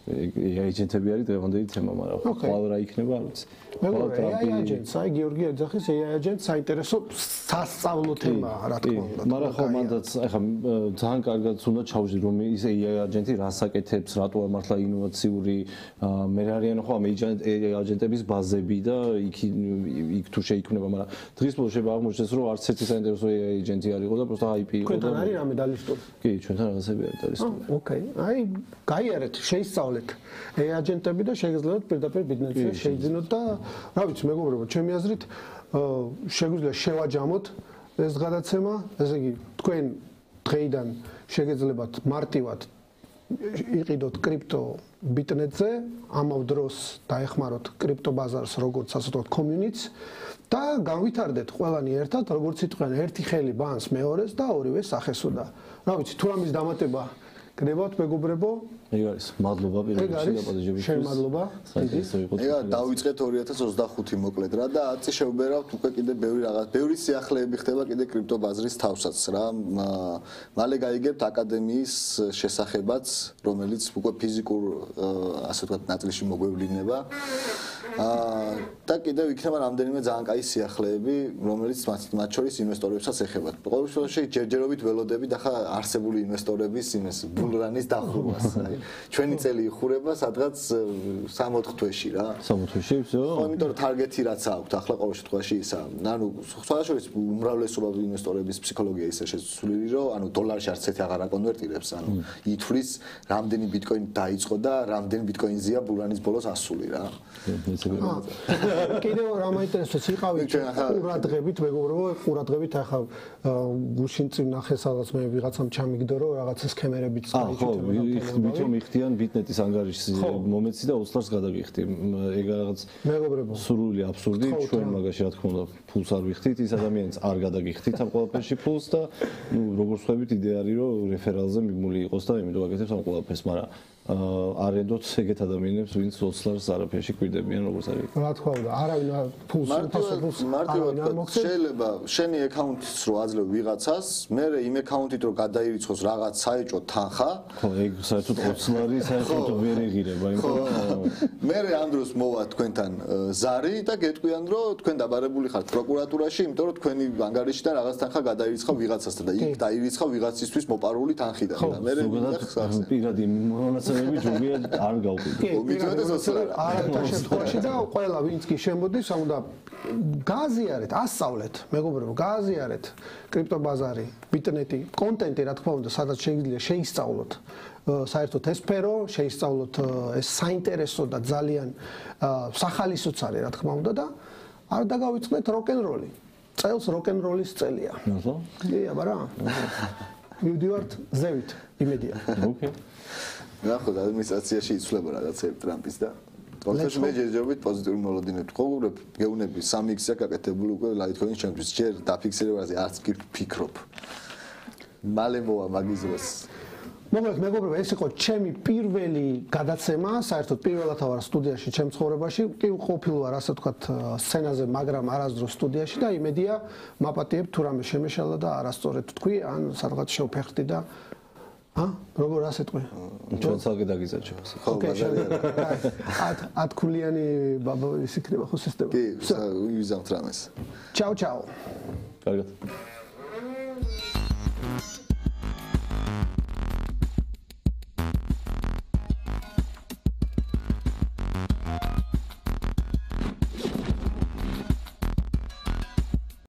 AI-ეჯენტები არის დღევანდელი თემა, მაგრამ ხვალ რა იქნება, არ ვიცი. AI-ეჯენტს, აი გიორგი ეძახის AI-ეჯენტს საინტერესო სასწავლო თემაა, რა თქმა უნდა. მაგრამ ხო მანდაც ეხლა ძალიან კარგად უნდა ჩავжди რომ ის AI-ეჯენტი რას აკეთებს, რატო არ მართლა ინოვაციური მე არიან ხო ამ AI-ეჯენტების ბაზები და იქ თუ შეიქმნება, მაგრამ დღის ბოლოს შეიძლება აღმოჩნდეს რომ არც ერთი საინტერესო AI-ეჯენტი არ იყო და просто IP იყო და თქვენთან არის რამე დალისტული? კი, ჩვენთან რაღაცები არის დალისტული. ოკეი, აი გაიარეთ, შეისწავლეთ AI-ეჯენტები და შეგიძლიათ პირდაპირ ბიზნესზე შეიძინოთ და რა ვიცი, მეგობრებო, ჩემი აზრით შეგვიძლია შევაჯამოთ ეს გადაცემა, ესე იგი, თქვენ დღეიდან შეგეძლებათ მარტივად იყიდოთ კრიპტო Bitnet-ზე, ამავ დროს დაეხმაროთ კრიპტო ბაზარს, როგორც ასე ვთქვათ, community-ს და განვითარდეთ ყველანი ერთად, როგორც იტყვიან, ერთი ხელი ბანს მეორეს და ორივე სახესუდა. რა ვიცი, თუ რამის დამატება გნებავთ მეგობრებო? ეგ არის. მადლობა პირდაპირ დაპატეჟებისთვის. შენ მადლობა. ეგა დავიწყეთ 2025 მოკლედ რა და აწი შევბერავთ უკვე კიდე ბევრი რაღაც, ბევრი სიახლეები ხდება კიდე კრიპტო ბაზრის თავსაც რა. მალე გაიგებთ აკადემიის შესახებაც, რომელიც უკვე ფიზიკურ ასე ვთქვათ ნაწილში მოგვევლინება. და კიდევ იქნება რამდენიმე ძალიან კაი სიახლეები, რომელიც მათ შორის ინვესტორებსაც ეხებათ. ყოველ შემთხვევაში ჯერჯერობით ველოდებით ახლა არსებული ინვესტორების იმეს ბულრანის დახურვას. ჩვენი წელი იხურება სადღაც 3-4 თვეში რა. 3 თვეში, всё. ხო, იმიტომ რომ თარგეტი რაც აქვთ, ახლა ყოველ შემთხვევაში ისა. ანუ სხვა შორის უმრავლესობა ინვესტორების ფსიქოლოგია ისე შეცვლილი, რომ ანუ დოლარში არც ერთი აღარ აკონვერტირებს, ანუ ითვლის რამდენი ბიტკოინი დაიწყო და რამდენი ბიტკოინზეა ბულრანის ბოლოს ასული რა. კიდევ რა მაინტერესებს იყავით ყურადღებით, მეგობრებო, ყურადღებით ახლა გუშინ წინ ნახე სადაც მე ვიღაცამ ჩამიგდო რომ რაღაცა სქემერებიც დაიჭირა. ხო, ვითომ იხდიან ბიტნეტის ანგარიშის მომენტი და 20-ს გადაგიხდი. ეგ რაღაც მეგობრებო, სრული აბსურდი, ჩვენ მაგაში რა თქმა უნდა ფულს არ ვიხდით, ის ადამიანს არ გადაგიხდით ამ ყველაფერში ფულს და ნუ როგორც ხვდებით იდეა არის რომ რეფერალზე მიმული იყოს და იმიტომ აკეთებს ამ ყველაფერს, მაგრამ არენდოთ ეგეთ ადამიანებს, ვინც 20-ს არაფერში კვირდებიან როგორც არის. რა თქმა უნდა, არავინ ფულს მარტივად შეიძლება შენი აკაუნტიც რო აძლევ ვიღაცას, მე იმ აკაუნტით რო გადაირიცხოს რაღაც საეჭვო თანხა, ხო, ეგ საერთოდ 20 ლარი საერთოდ ვერ იღირება, იმიტომ რომ მე ამ დროს მოვა თქვენთან ზარი და გეტყვიან რომ თქვენ დაბარებული ხართ პროკურატურაში, იმიტომ რომ თქვენი ანგარიშიდან რაღაც თანხა გადაირიცხა ვიღაცასთან და იქ დაირიცხა ვიღაცისთვის მოპარული თანხიდან და მე პირადი მონაცემები ჯობია არ გავყიდო. არა შემთხვევაში და ყველა ვინც კი შემოდის, უნდა გააზიარეთ, ასწავლეთ, მეგობრებო, გააზიარეთ კრიპტობაზარი, ბიტნეტი, კონტენტი, რა თქმა უნდა, სადაც შეიძლება შეისწავლოთ საერთოდ ეს სფერო, შეისწავლოთ ეს საინტერესო და ძალიან სახალისოც არის, რა თქმა უნდა და არ დაგავიწყდეთ როკ-ენ-როლი. წელს როკ-ენ-როლის წელია. ნახო? კი, აბა რა. მივდივართ ზევით, იმედია. ოკეი. ნახო, ადმინისტრაციაში იცვლება რაღაცები ტრამპის და კონკრეტულად მე ჯერჯერობით პოზიტიური მოლოდინები ვყურებ, გეუნები 3x-ია გაკეთებული უკვე ლაითქოინის ჩემთვის. ჯერ დაფიქსირებაზე არც კი ვფიქრობ. მალე მოვა მაგის დროს. მოგეთ მეგობრებო, ეს იყო ჩემი პირველი გადაცემა, საერთოდ პირველად ვარ სტუდიაში ჩემ ცხოვრებაში. კი ყოფილი ვარ, ასე ვთქვათ, სცენაზე, მაგრამ არასდროს სტუდიაში და იმედია მაპატიებ თუ რამე შემეშალა და არასწორად თქვი, ან სადღაც შევფეხდი და როგორ ასე თქვი? ჩვენ ცალკე დაგიზარჩევ. ხო, ბაზარია. 10 ქულიანი ბაბა ის იქნება ხო სისტემა. კი, ვიზამთ რამეს. ჩაო, ჩაო. კარგად.